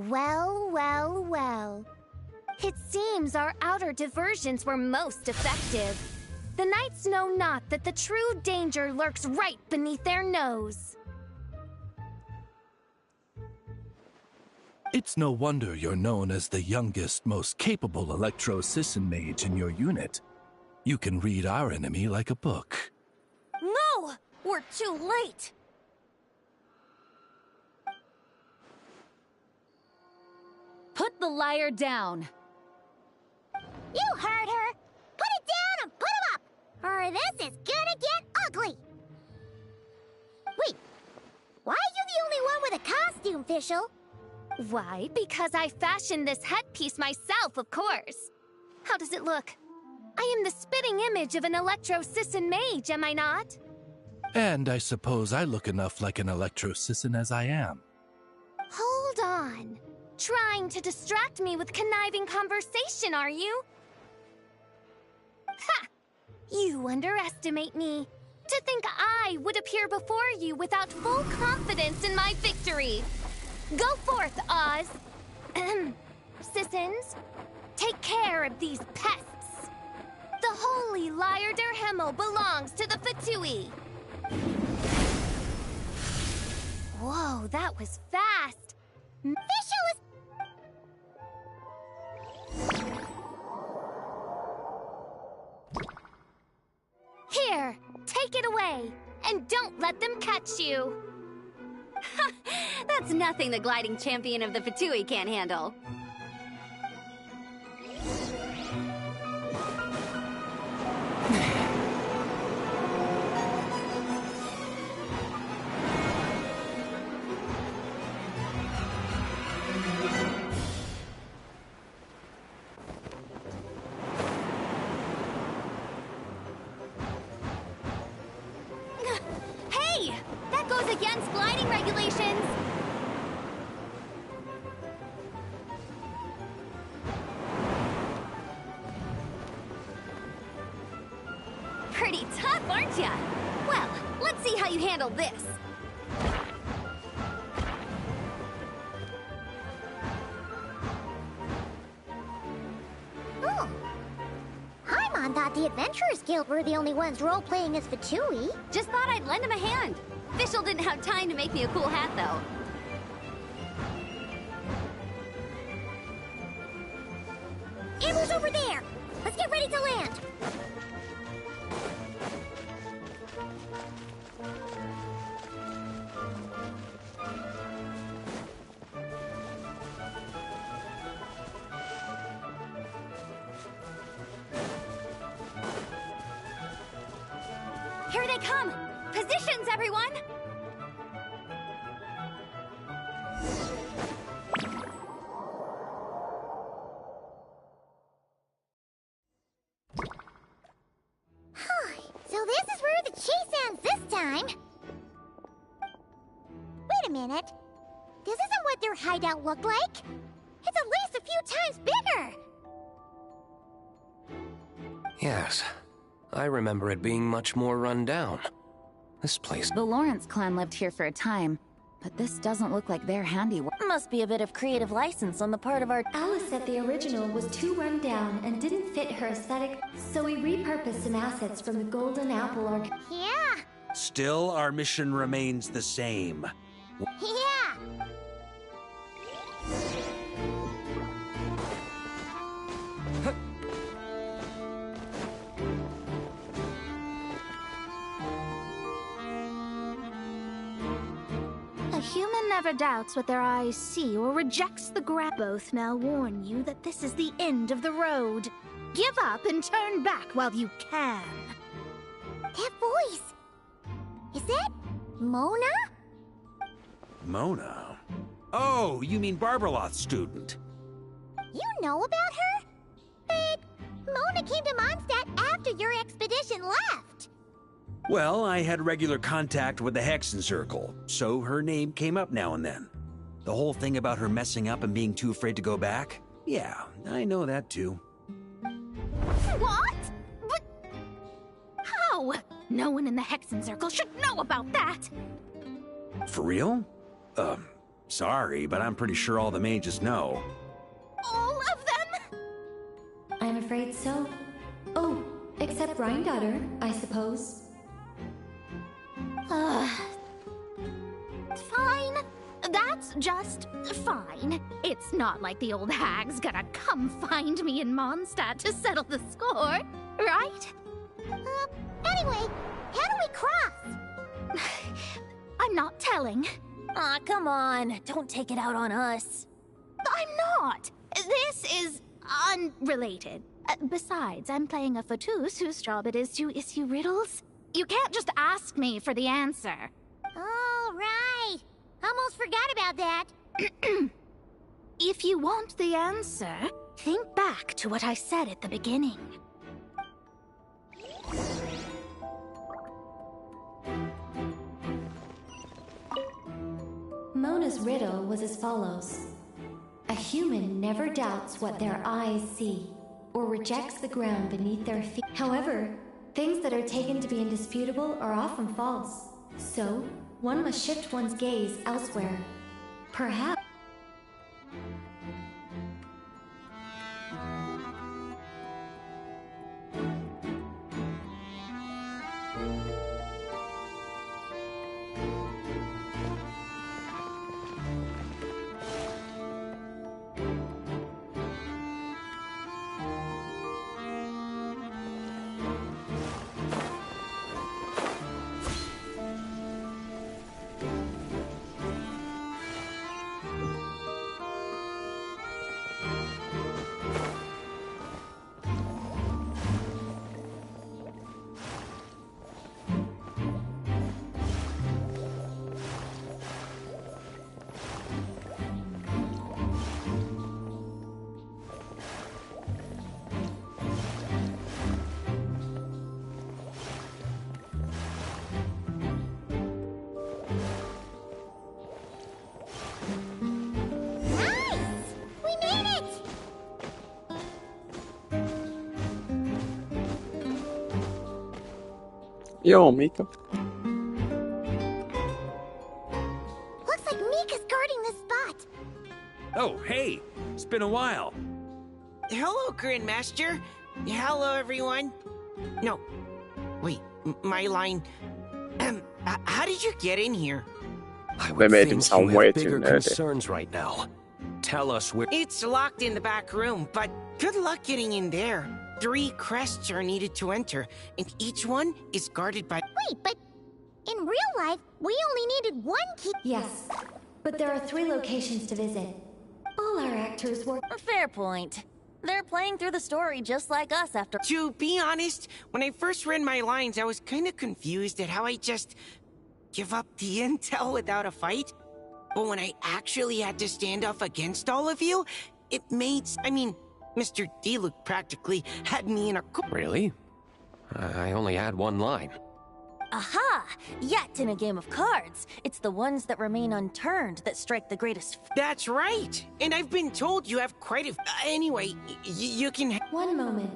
Well, well, well. It seems our outer diversions were most effective. The knights know not that the true danger lurks right beneath their nose. It's no wonder you're known as the youngest, most capable electro-assistant mage in your unit. You can read our enemy like a book. No! We're too late! Put the liar down. You heard her! Put it down and put him up! Or this is gonna get ugly! Wait, why are you the only one with a costume, Fischl? Why, because I fashioned this headpiece myself, of course. How does it look? I am the spitting image of an electro-sisson mage, am I not? And I suppose I look enough like an electro-assistant as I am. Hold on. Trying to distract me with conniving conversation, are you? Ha! You underestimate me. To think I would appear before you without full confidence in my victory. Go forth, Oz. Sissons, take care of these pests. The holy Lyre der Himmel belongs to the Fatui. Whoa, that was fast. Fischl is... Here, take it away, and don't let them catch you. That's nothing the gliding champion of the Fatui can't handle. Hey! That goes against gliding regulations! Pretty tough, aren't ya? Well, let's see how you handle this. Oh. Paimon thought the Adventurers Guild were the only ones role-playing as Fatui. Just thought I'd lend him a hand. Fischl didn't have time to make me a cool hat, though. Amber's over there! Let's get ready to land! Here they come! Positions, everyone! So this is where the chase ends this time. Wait a minute. This isn't what their hideout looked like. It's at least a few times bigger. Yes. I remember it being much more run down. This place... The Lawrence clan lived here for a time, but this doesn't look like their handiwork. Must be a bit of creative license on the part of our... Alice said the original was too run down and didn't fit her aesthetic, so we repurposed some assets from the Golden Apple Arc. Yeah. Still, our mission remains the same. Yeah. A human never doubts what their eyes see or rejects the Both now warn you that this is the end of the road. Give up and turn back while you can. That voice. Is that Mona? Mona? Oh, you mean Barbarloth's student. You know about her? But Mona came to Mondstadt after your expedition left. Well, I had regular contact with the Hexen Circle, so her name came up now and then. The whole thing about her messing up and being too afraid to go back? Yeah, I know that too. What? But... how? No one in the Hexen Circle should know about that! For real? Sorry, but I'm pretty sure all the mages know. All of them? I'm afraid so. Oh, except Rhindaughter, I suppose. Fine. That's just fine. It's not like the old hag's gonna come find me in Mondstadt to settle the score, right? Anyway, how do we cross? I'm not telling. Aw, come on. Don't take it out on us. I'm not. This is unrelated. Besides, I'm playing a fatus whose job it is to issue riddles. You can't just ask me for the answer. All right. Almost forgot about that. If you want the answer, think back to what I said at the beginning. Mona's riddle was as follows. A human never doubts what their eyes see, or rejects the ground beneath their feet. However, things that are taken to be indisputable are often false. So, one must shift one's gaze elsewhere. Perhaps... Yo, Mika. Looks like Mika's guarding this spot. Oh, hey! It's been a while. Hello, Grandmaster. Hello, everyone. No. Wait, my line. How did you get in here? I They would made him think sound you way have too bigger nerdy. concerns right now. Tell us where. It's locked in the back room, but good luck getting in there. 3 crests are needed to enter, and each one is guarded by... Wait, but in real life, we only needed 1 key. Yes, but there are 3 locations to visit. All our actors were... Fair point. They're playing through the story just like us after... To be honest, when I first read my lines, I was kind of confused at how I just give up the intel without a fight. But when I actually had to stand off against all of you, it made... I mean, Mr. D-Luke practically had me in a... Really? I only had 1 line. Aha! Yet in a game of cards, it's the ones that remain unturned that strike the greatest... That's right! And I've been told you have quite a... Anyway, you can... One moment.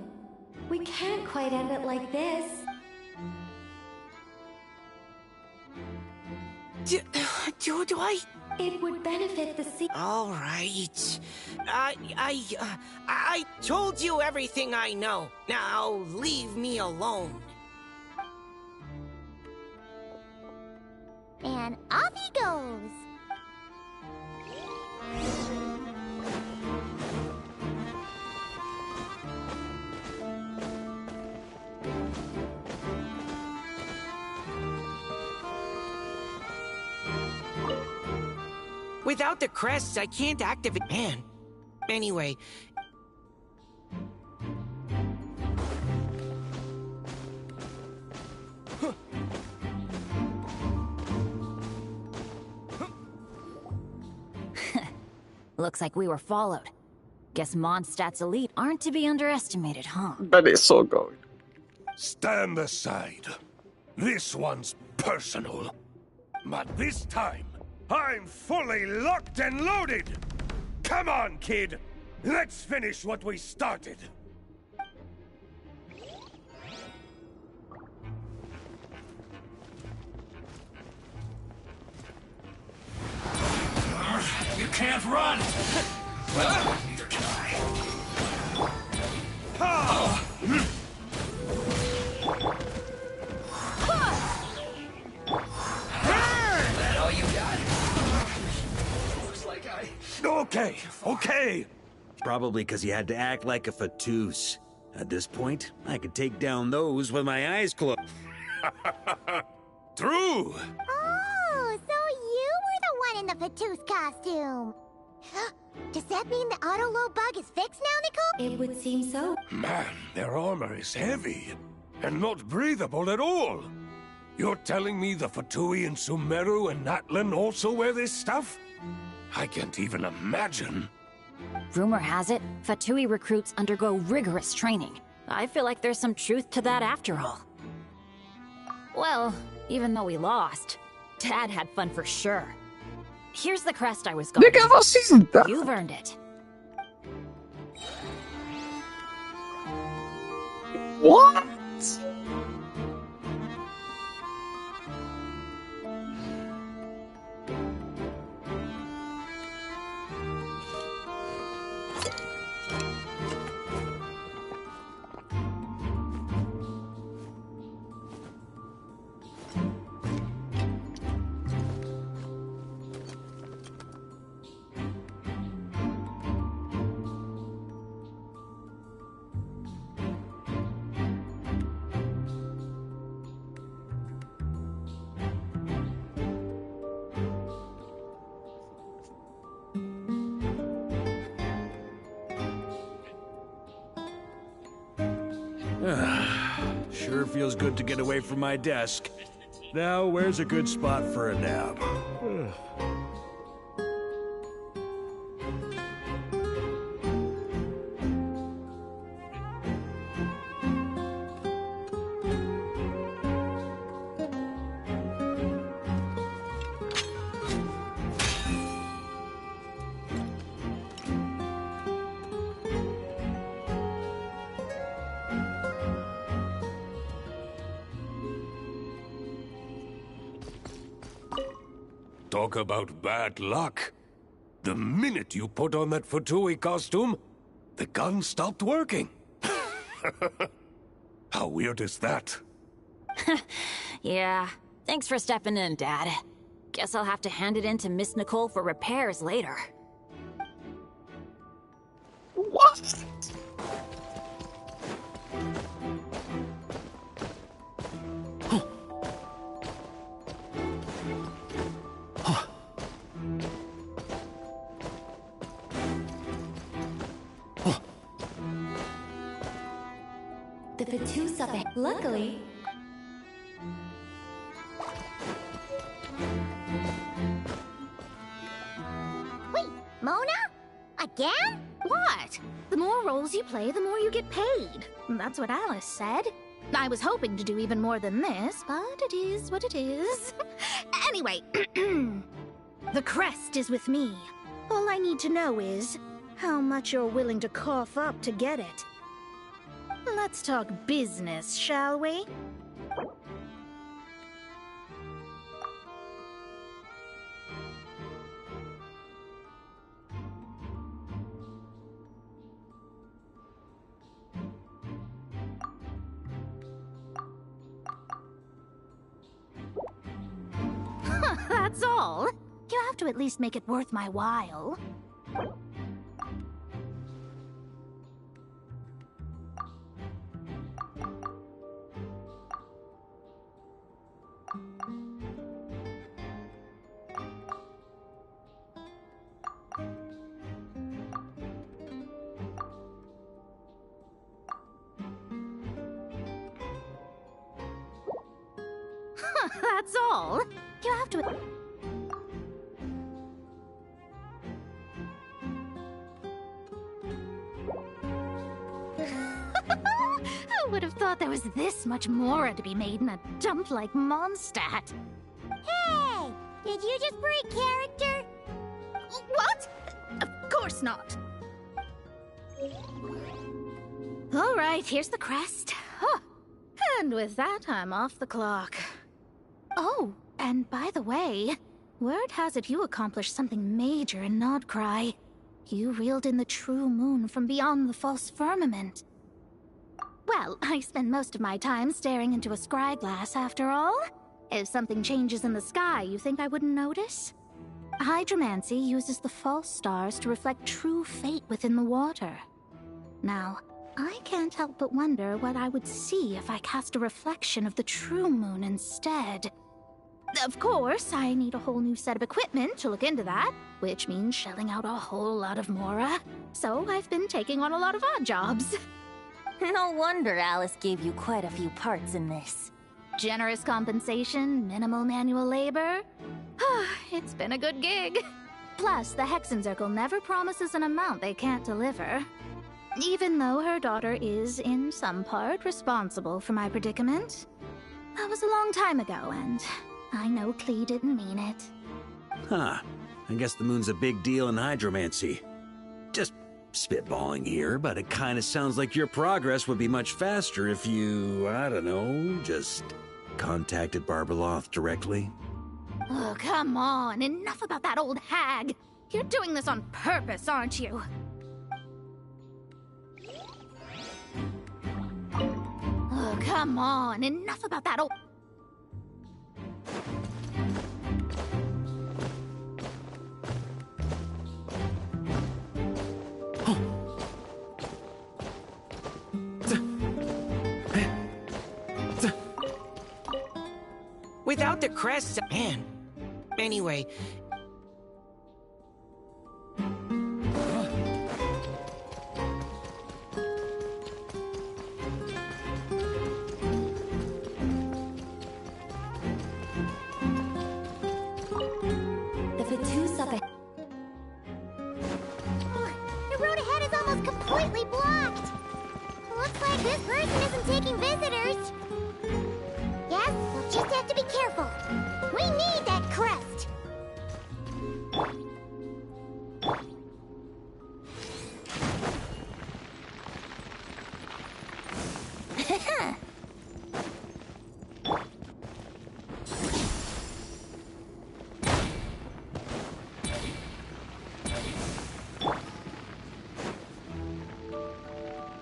We can't quite end it like this. Do I? It would benefit the sea. All right. I told you everything I know. Now leave me alone. And off he goes. Without the crests, I can't activate... Man. Anyway... Looks like we were followed. Guess Mondstadt's elite aren't to be underestimated, huh? But it's so good. Stand aside. This one's personal. But this time, I'm fully locked and loaded! Come on, kid! Let's finish what we started! can't run! Well, neither can I. Is that all you got? Looks like Okay. Probably because he had to act like a fatous. At this point, I could take down those with my eyes closed. True! Oh, so you were the one in the Fatous costume. Does that mean the auto-low bug is fixed now, Nicole? It would seem so. Man, their armor is heavy and not breathable at all. You're telling me the Fatui in Sumeru and Natlan also wear this stuff? I can't even imagine. Rumor has it, Fatui recruits undergo rigorous training. I feel like there's some truth to that after all. Well, even though we lost, Dad had fun for sure. Here's the crest I was going. You've earned it. What? Sure feels good to get away from my desk. Now, where's a good spot for a nap? Talk about bad luck. The minute you put on that Fatui costume, the gun stopped working. How weird is that? Yeah, thanks for stepping in, Dad. Guess I'll have to hand it in to Miss Nicole for repairs later. What? The Fatous up ahead. Luckily, Wait, Mona? Again? What? The more roles you play, the more you get paid. That's what Alice said. I was hoping to do even more than this, but it is what it is. Anyway, the crest is with me. All I need to know is how much you're willing to cough up to get it. Let's talk business, shall we? That's all. You have to at least make it worth my while. That's all. You have to... Who would have thought there was this much more to be made in a dump like Mondstadt? Hey! Did you just break character? What? Of course not. All right, here's the crest. Huh. And with that, I'm off the clock. Oh, and by the way, Word has it you accomplished something major in Nodcry. You reeled in the true moon from beyond the false firmament. Well, I spend most of my time staring into a scryglass after all. If something changes in the sky, you think I wouldn't notice? Hydromancy uses the false stars to reflect true fate within the water. Now, I can't help but wonder what I would see if I cast a reflection of the true moon instead. Of course, I need a whole new set of equipment to look into that, which means shelling out a whole lot of mora. So I've been taking on a lot of odd jobs. No wonder Alice gave you quite a few parts in this. Generous compensation, minimal manual labor. It's been a good gig. Plus, the Hexen Circle never promises an amount they can't deliver. Even though her daughter is, in some part, responsible for my predicament. That was a long time ago, and I know Klee didn't mean it. Huh. I guess the moon's a big deal in hydromancy. Just spitballing here, but it kind of sounds like your progress would be much faster if you, I don't know, just contacted Barbeloth directly. Oh, come on. Enough about that old hag. You're doing this on purpose, aren't you? Oh, come on. Enough about that old... Without the crest, man. Anyway. The Fatus up ahead. The road ahead is almost completely blocked. Looks like this person isn't taking visitors. Yes, we'll just have to be careful. We need that crest.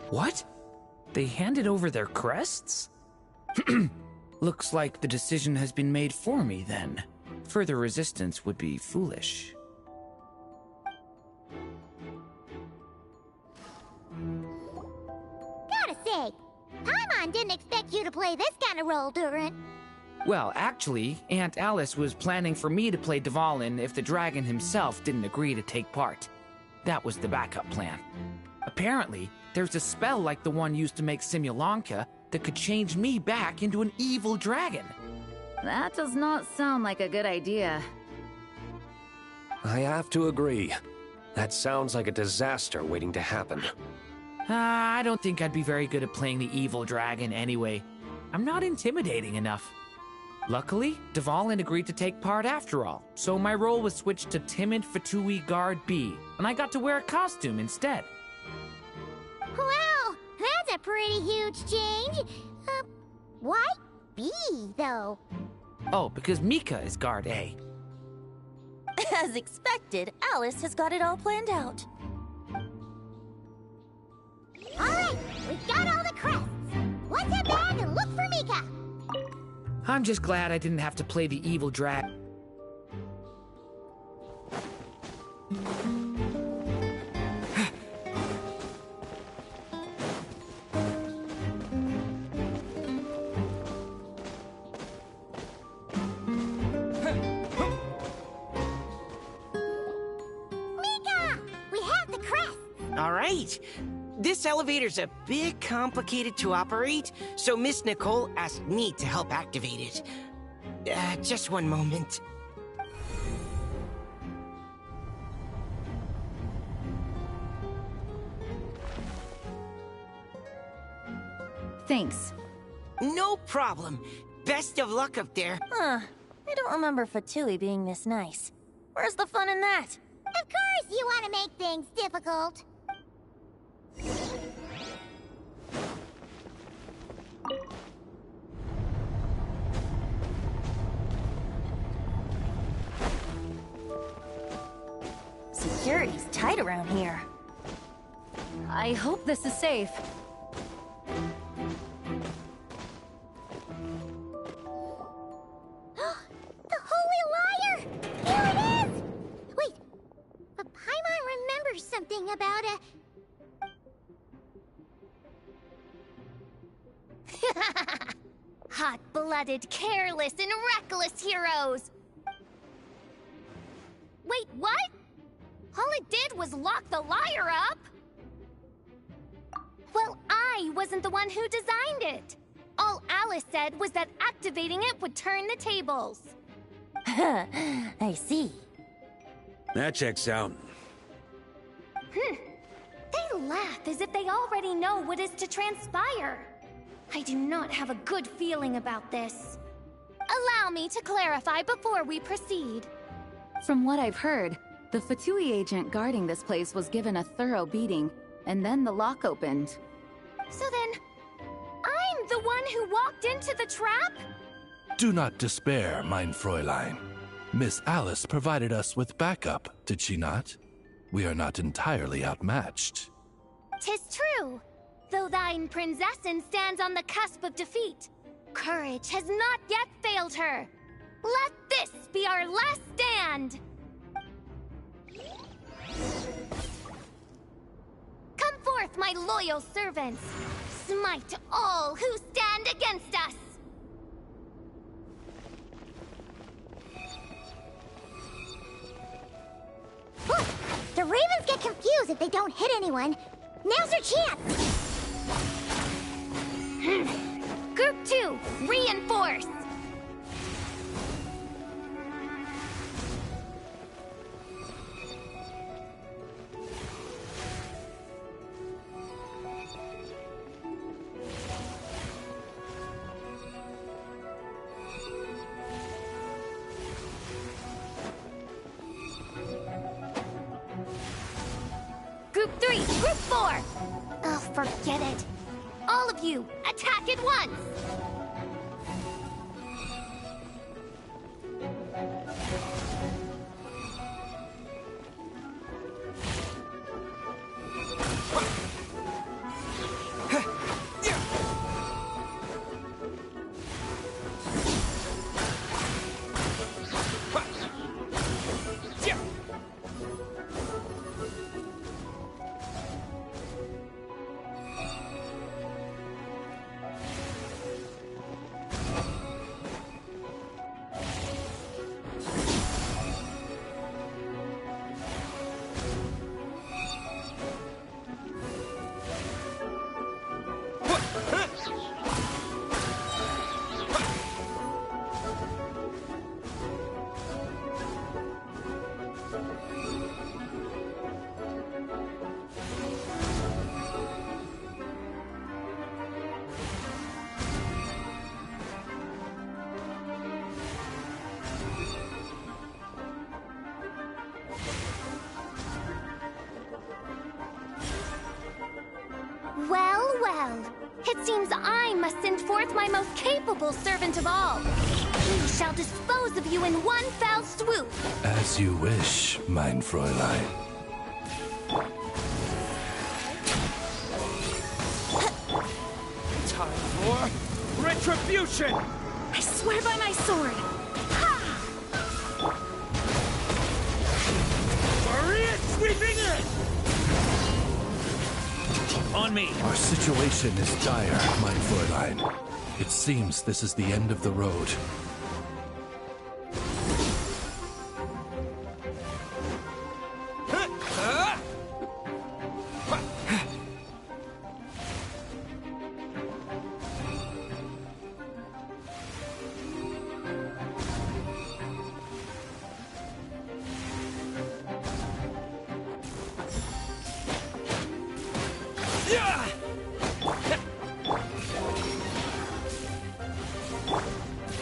What? They handed over their crests? Looks like the decision has been made for me, then. Further resistance would be foolish. Gotta say, Paimon didn't expect you to play this kind of role, Durin. Well, actually, Aunt Alice was planning for me to play Dvalin if the dragon himself didn't agree to take part. That was the backup plan. Apparently, there's a spell like the one used to make Simulanka that could change me back into an evil dragon. That does not sound like a good idea. I have to agree. That sounds like a disaster waiting to happen. I don't think I'd be very good at playing the evil dragon anyway. I'm not intimidating enough. Luckily, Dvalin agreed to take part after all, so my role was switched to timid Fatui Guard B, and I got to wear a costume instead. Wow, that's a pretty huge change. Why B, though? Oh, because Mika is Guard A. As expected, Alice has got it all planned out. All right, we've got all the crests. Let's head back and look for Mika. I'm just glad I didn't have to play the evil dragon. All right. This elevator's a bit complicated to operate, so Miss Nicole asked me to help activate it. Just one moment. Thanks. No problem. Best of luck up there. Huh. I don't remember Fatui being this nice. Where's the fun in that? Of course you want to make things difficult. hide around here. I hope this is safe. The Holy Liar! Here it is! Wait, but Paimon remembers something about a... Hot-blooded, careless, and reckless heroes! Wait, what? All it did was lock the liar up? Well, I wasn't the one who designed it. All Alice said was that activating it would turn the tables. I see. That checks out. They laugh as if they already know what is to transpire. I do not have a good feeling about this. Allow me to clarify before we proceed. From what I've heard, the Fatui agent guarding this place was given a thorough beating, and then the lock opened. So then, I'm the one who walked into the trap? Do not despair, mein Fräulein. Miss Alice provided us with backup, did she not? We are not entirely outmatched. 'Tis true. Though thine Prinzessin stands on the cusp of defeat, courage has not yet failed her. Let this be our last stand! Come forth, my loyal servants! Smite all who stand against us! Look! The Ravens get confused if they don't hit anyone. Now's your chance! Group 2, reinforce! Group 3, Group 4! Oh, forget it. All of you, attack at once! Well, well. It seems I must send forth my most capable servant of all. We shall dispose of you in one fell swoop. As you wish, mein Fräulein. Time for retribution! I swear by my sword! Maria sweeping in! On me! Our situation is dire, mein Fräulein. It seems this is the end of the road.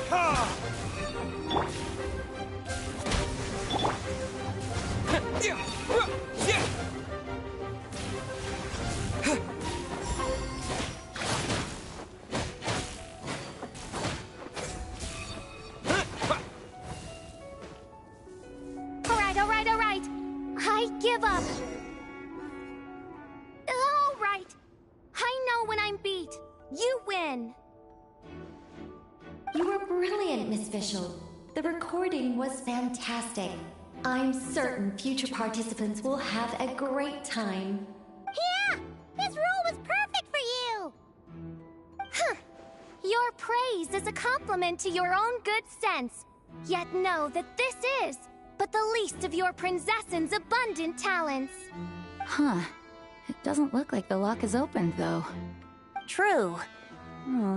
Ha! know when I'm beat. You win. You were brilliant, Miss Fischl. The recording was fantastic. I'm certain future participants will have a great time. Yeah! This role was perfect for you! Huh. Your praise is a compliment to your own good sense. Yet know that this is but the least of your princess's abundant talents. Huh. It doesn't look like the lock is opened, though. True.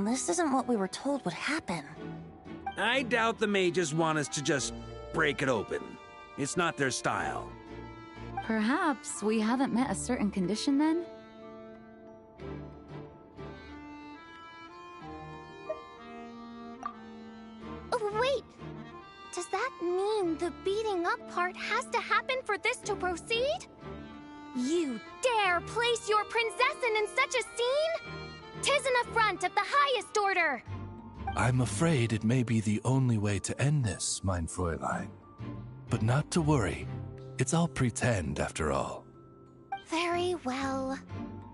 This isn't what we were told would happen. I doubt the mages want us to just break it open. It's not their style. Perhaps we haven't met a certain condition then? Oh, wait! Does that mean the beating up part has to happen for this to proceed? You dare place your princessin in such a scene? 'Tis an affront of the highest order! I'm afraid it may be the only way to end this, mein Fräulein. But not to worry. It's all pretend, after all. Very well.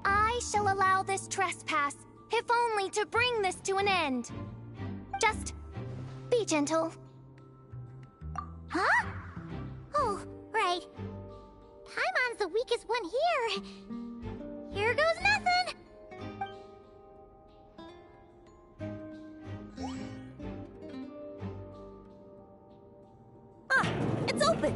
I shall allow this trespass, if only to bring this to an end. Just be gentle. Huh? Oh, right. Paimon's the weakest one here. Here goes nothing! Ah, it's open!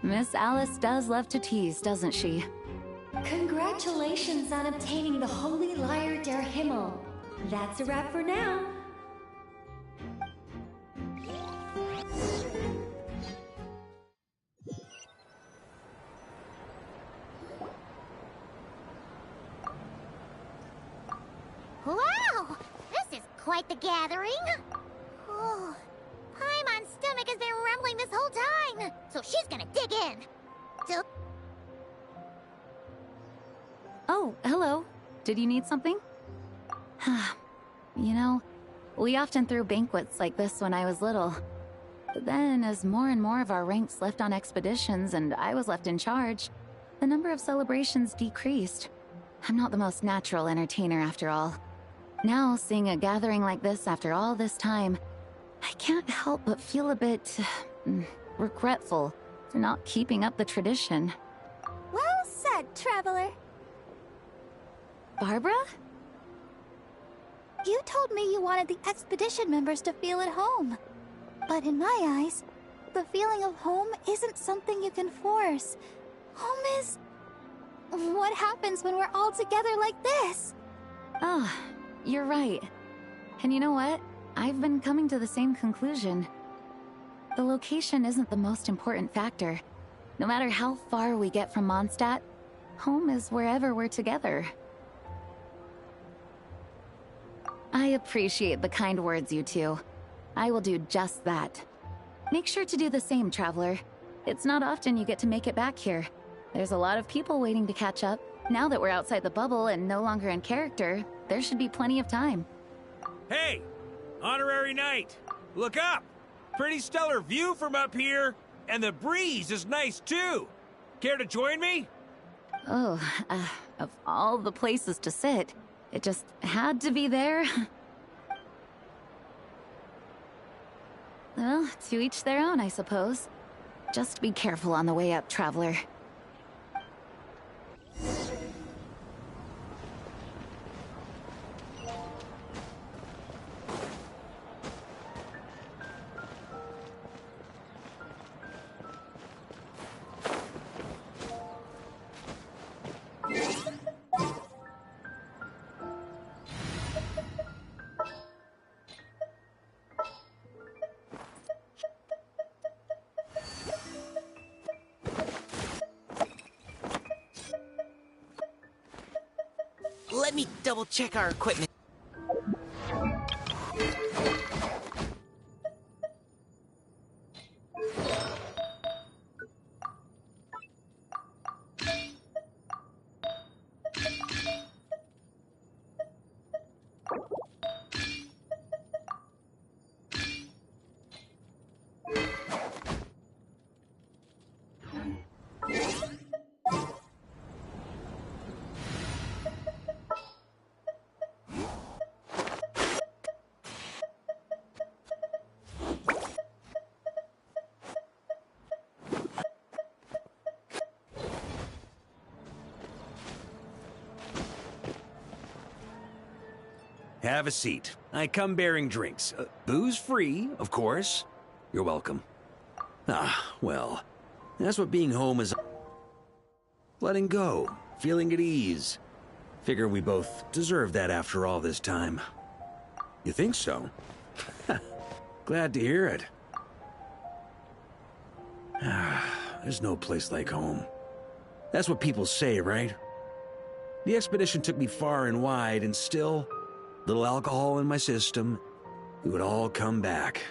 Miss Alice does love to tease, doesn't she? Congratulations on obtaining the Holy Lyre der Himmel. That's a wrap for now. Wow! This is quite the gathering. Oh, Paimon's stomach has been rumbling this whole time, so she's gonna dig in. So Oh, hello. Did you need something? You know, we often threw banquets like this when I was little. But then, as more and more of our ranks left on expeditions and I was left in charge, the number of celebrations decreased. I'm not the most natural entertainer after all. Now, seeing a gathering like this after all this time, I can't help but feel a bit regretful for not keeping up the tradition. Well said, traveler. Barbara? You told me you wanted the expedition members to feel at home. But in my eyes, the feeling of home isn't something you can force. Home is... what happens when we're all together like this? Oh, you're right. And you know what? I've been coming to the same conclusion. The location isn't the most important factor. No matter how far we get from Mondstadt, home is wherever we're together. I appreciate the kind words, you two. I will do just that. Make sure to do the same, traveler. It's not often you get to make it back here. There's a lot of people waiting to catch up. Now that we're outside the bubble and no longer in character, there should be plenty of time. Hey! Honorary Knight! Look up! Pretty stellar view from up here, and the breeze is nice too! Care to join me? Oh, of all the places to sit, it just had to be there. Well, to each their own, I suppose. Just be careful on the way up, traveler. Let me double check our equipment. Have a seat. I come bearing drinks. Booze free, of course. You're welcome. Ah, well, that's what being home is. Letting go, feeling at ease. Figure we both deserve that after all this time. You think so? Glad to hear it. There's no place like home. That's what people say, right? The expedition took me far and wide, and still, little alcohol in my system, it would all come back.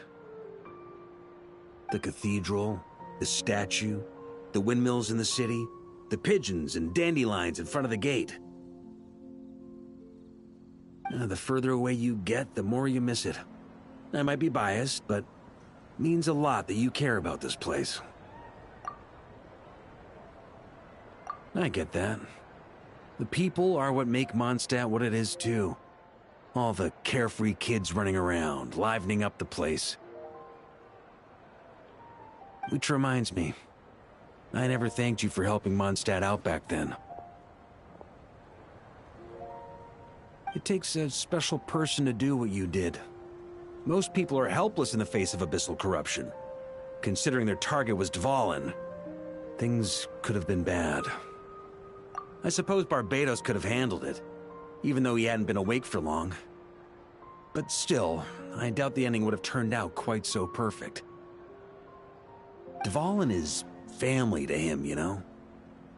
The cathedral, the statue, the windmills in the city, the pigeons and dandelions in front of the gate. The further away you get, the more you miss it. I might be biased, but it means a lot that you care about this place. I get that. The people are what make Mondstadt what it is, too. All the carefree kids running around, livening up the place. Which reminds me, I never thanked you for helping Mondstadt out back then. It takes a special person to do what you did. Most people are helpless in the face of abyssal corruption. Considering their target was Dvalin, things could have been bad. I suppose Barbados could have handled it, even though he hadn't been awake for long. But still, I doubt the ending would have turned out quite so perfect. Dvalin is family to him, you know?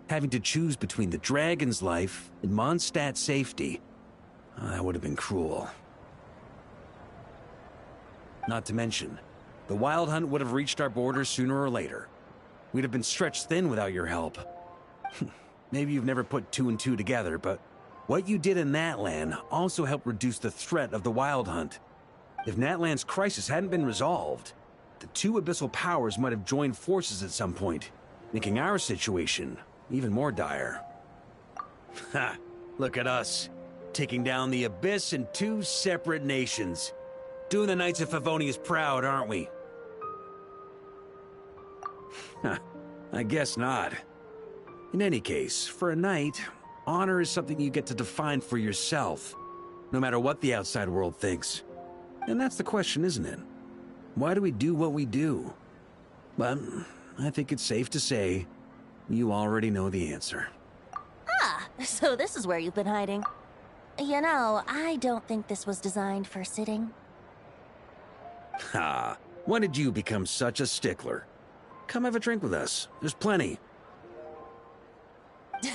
Having to choose between the dragon's life and Mondstadt's safety, that would have been cruel. Not to mention, the Wild Hunt would have reached our borders sooner or later. We'd have been stretched thin without your help. Maybe you've never put two and two together, but what you did in Natlan also helped reduce the threat of the Wild Hunt. If Natlan's crisis hadn't been resolved, the two abyssal powers might have joined forces at some point, making our situation even more dire. Ha! Look at us, taking down the Abyss in two separate nations. Doing the Knights of Favonius proud, aren't we? I guess not. In any case, for a knight, honor is something you get to define for yourself, no matter what the outside world thinks. And that's the question, isn't it? Why do we do what we do? But I think it's safe to say you already know the answer. Ah, so this is where you've been hiding. You know, I don't think this was designed for sitting. Ha! When did you become such a stickler? Come have a drink with us. There's plenty.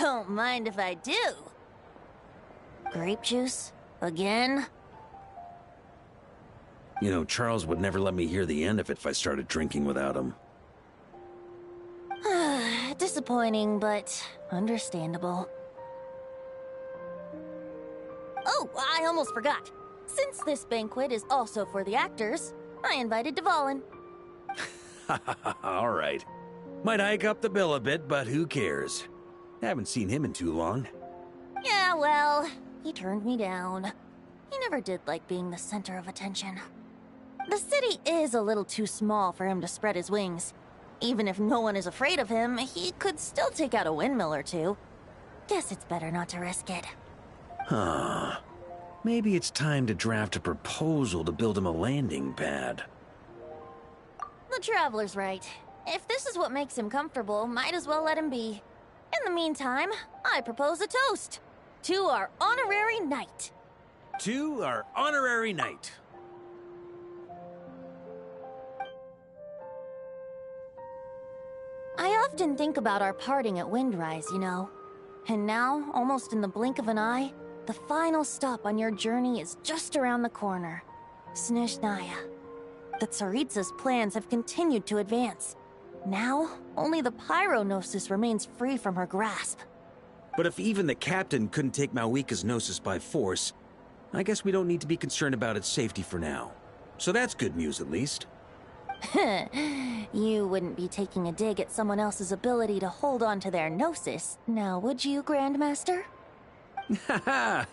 Don't mind if I do. Grape juice? Again? You know, Charles would never let me hear the end of it if I started drinking without him. Disappointing, but understandable. Oh, I almost forgot. Since this banquet is also for the actors, I invited Dvalin. All right. Might hike up the bill a bit, but who cares? Haven't seen him in too long. Yeah, well, he turned me down. He never did like being the center of attention. The city is a little too small for him to spread his wings. Even if no one is afraid of him, he could still take out a windmill or two. Guess it's better not to risk it. Huh. Maybe it's time to draft a proposal to build him a landing pad. The Traveler's right. If this is what makes him comfortable, might as well let him be. In the meantime, I propose a toast. To our honorary knight. To our honorary knight. I often think about our parting at Windrise, you know. And now, almost in the blink of an eye, the final stop on your journey is just around the corner. Snezhnaya. The Tsaritsa's plans have continued to advance. Now, only the Pyronosis remains free from her grasp. But if even the captain couldn't take Malwika's Gnosis by force, I guess we don't need to be concerned about its safety for now. So that's good news, at least. You wouldn't be taking a dig at someone else's ability to hold on to their Gnosis, now would you, Grandmaster? Haha,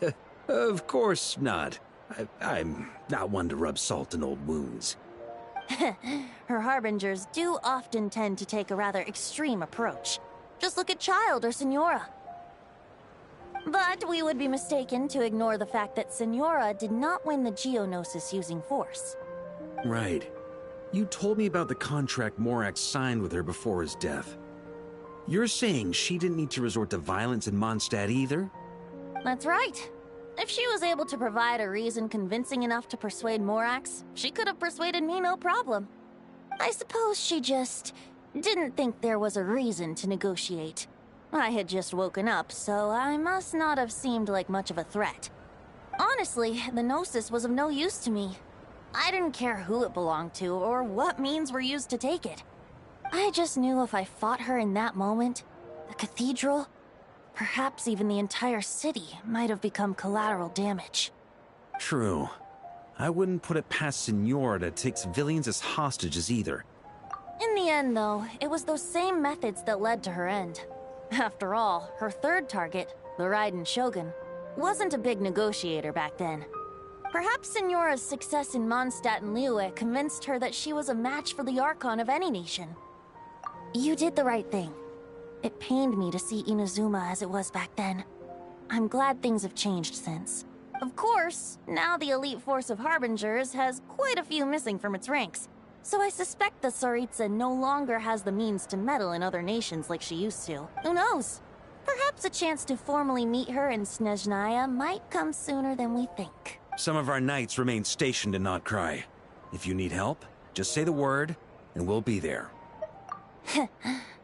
of course not. I'm not one to rub salt in old wounds. Her harbingers do often tend to take a rather extreme approach. Just look at Child or Senora. But we would be mistaken to ignore the fact that Senora did not win the Geonosis using force. Right. You told me about the contract Morax signed with her before his death. You're saying she didn't need to resort to violence in Mondstadt either? That's right. If she was able to provide a reason convincing enough to persuade Morax, she could have persuaded me no problem. I suppose she just didn't think there was a reason to negotiate. I had just woken up, so I must not have seemed like much of a threat. Honestly, the Gnosis was of no use to me. I didn't care who it belonged to or what means were used to take it. I just knew if I fought her in that moment, the cathedral, perhaps even the entire city, might have become collateral damage. True. I wouldn't put it past Senora to take civilians as hostages either. In the end, though, it was those same methods that led to her end. After all, her third target, the Raiden Shogun, wasn't a big negotiator back then. Perhaps Senora's success in Mondstadt and Liyue convinced her that she was a match for the Archon of any nation. You did the right thing. It pained me to see Inazuma as it was back then. I'm glad things have changed since. Of course, now the elite force of Harbingers has quite a few missing from its ranks, so I suspect the Tsaritsa no longer has the means to meddle in other nations like she used to. Who knows? Perhaps a chance to formally meet her in Snezhnaya might come sooner than we think. Some of our knights remain stationed in Not Cry. If you need help, just say the word, and we'll be there.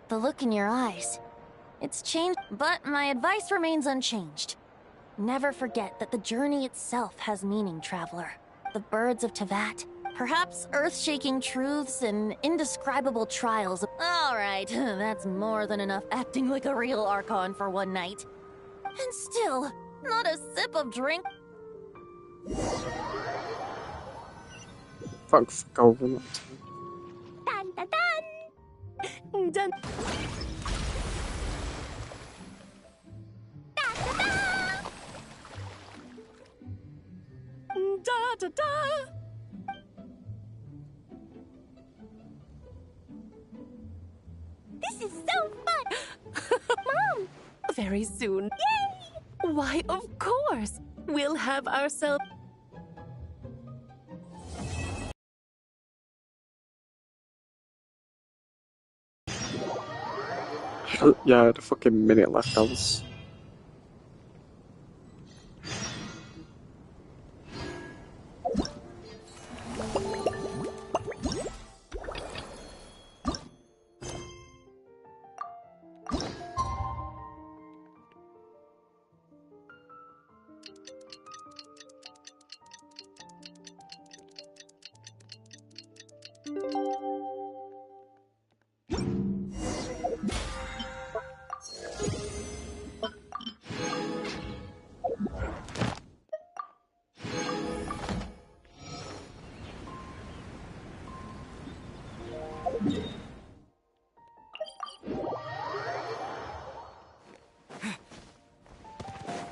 The look in your eyes. It's changed, but my advice remains unchanged. Never forget that the journey itself has meaning, traveler. The birds of Tevat, perhaps earth-shaking truths and indescribable trials. All right, that's more than enough acting like a real Archon for one night. And still, not a sip of drink. Fuck over that. Dun dun dun! Done. Da da da! This is so fun! Mom! Very soon. Yay! Why, of course! We'll have ourselves. Yeah, I had a fucking minute left, I was...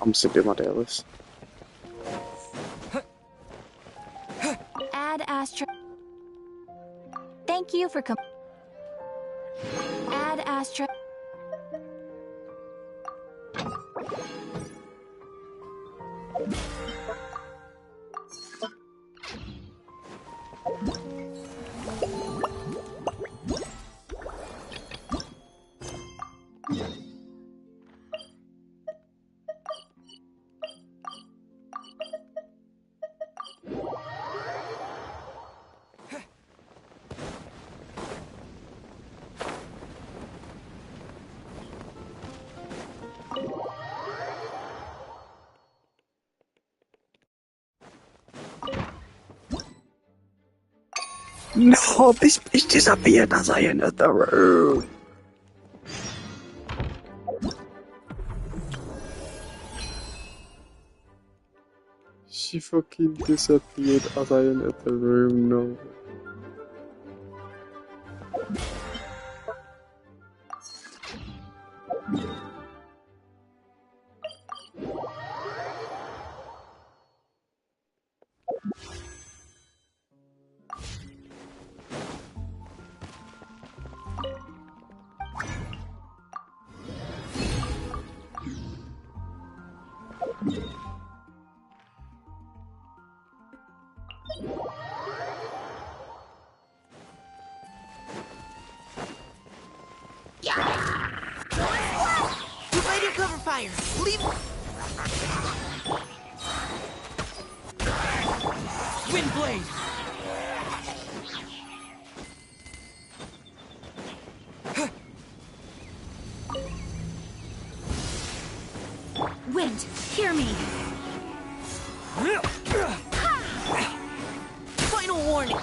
I'm simply my day list. Add Astra. Thank you for Add Astra. No, this bitch disappeared as I entered the room. She fucking disappeared as I entered the room, no. Provide your cover fire. Leave. Wind blade. Wind, hear me. Final warning.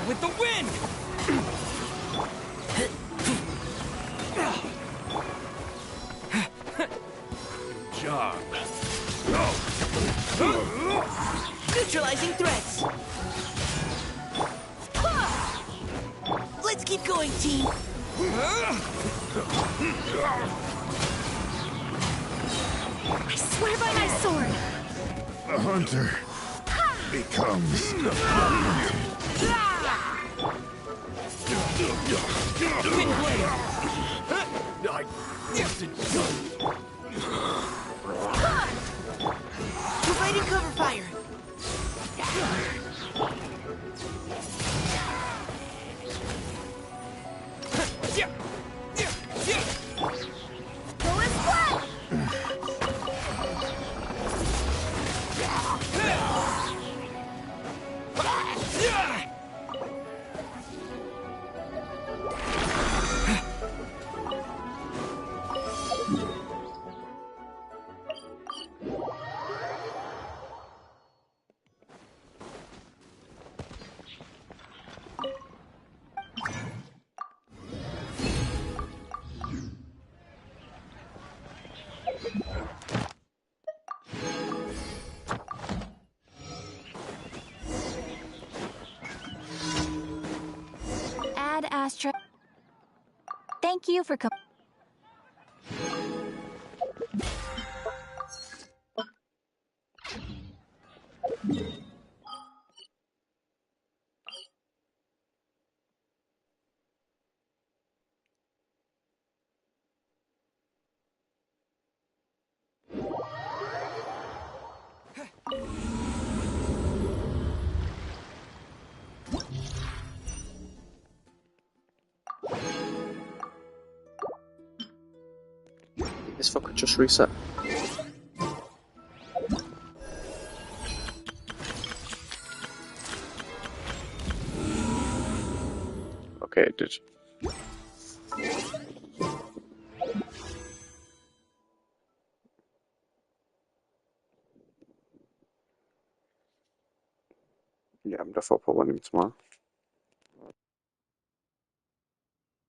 With the wind. Job. Neutralizing threats. Let's keep going, team. I swear by my sword. The hunter becomes the Wind blade. Providing cover fire. Go and splat! Ad Astra. Thank you for coming. This fucker just reset. Okay, it did. Yeah, I'm definitely pulling him tomorrow.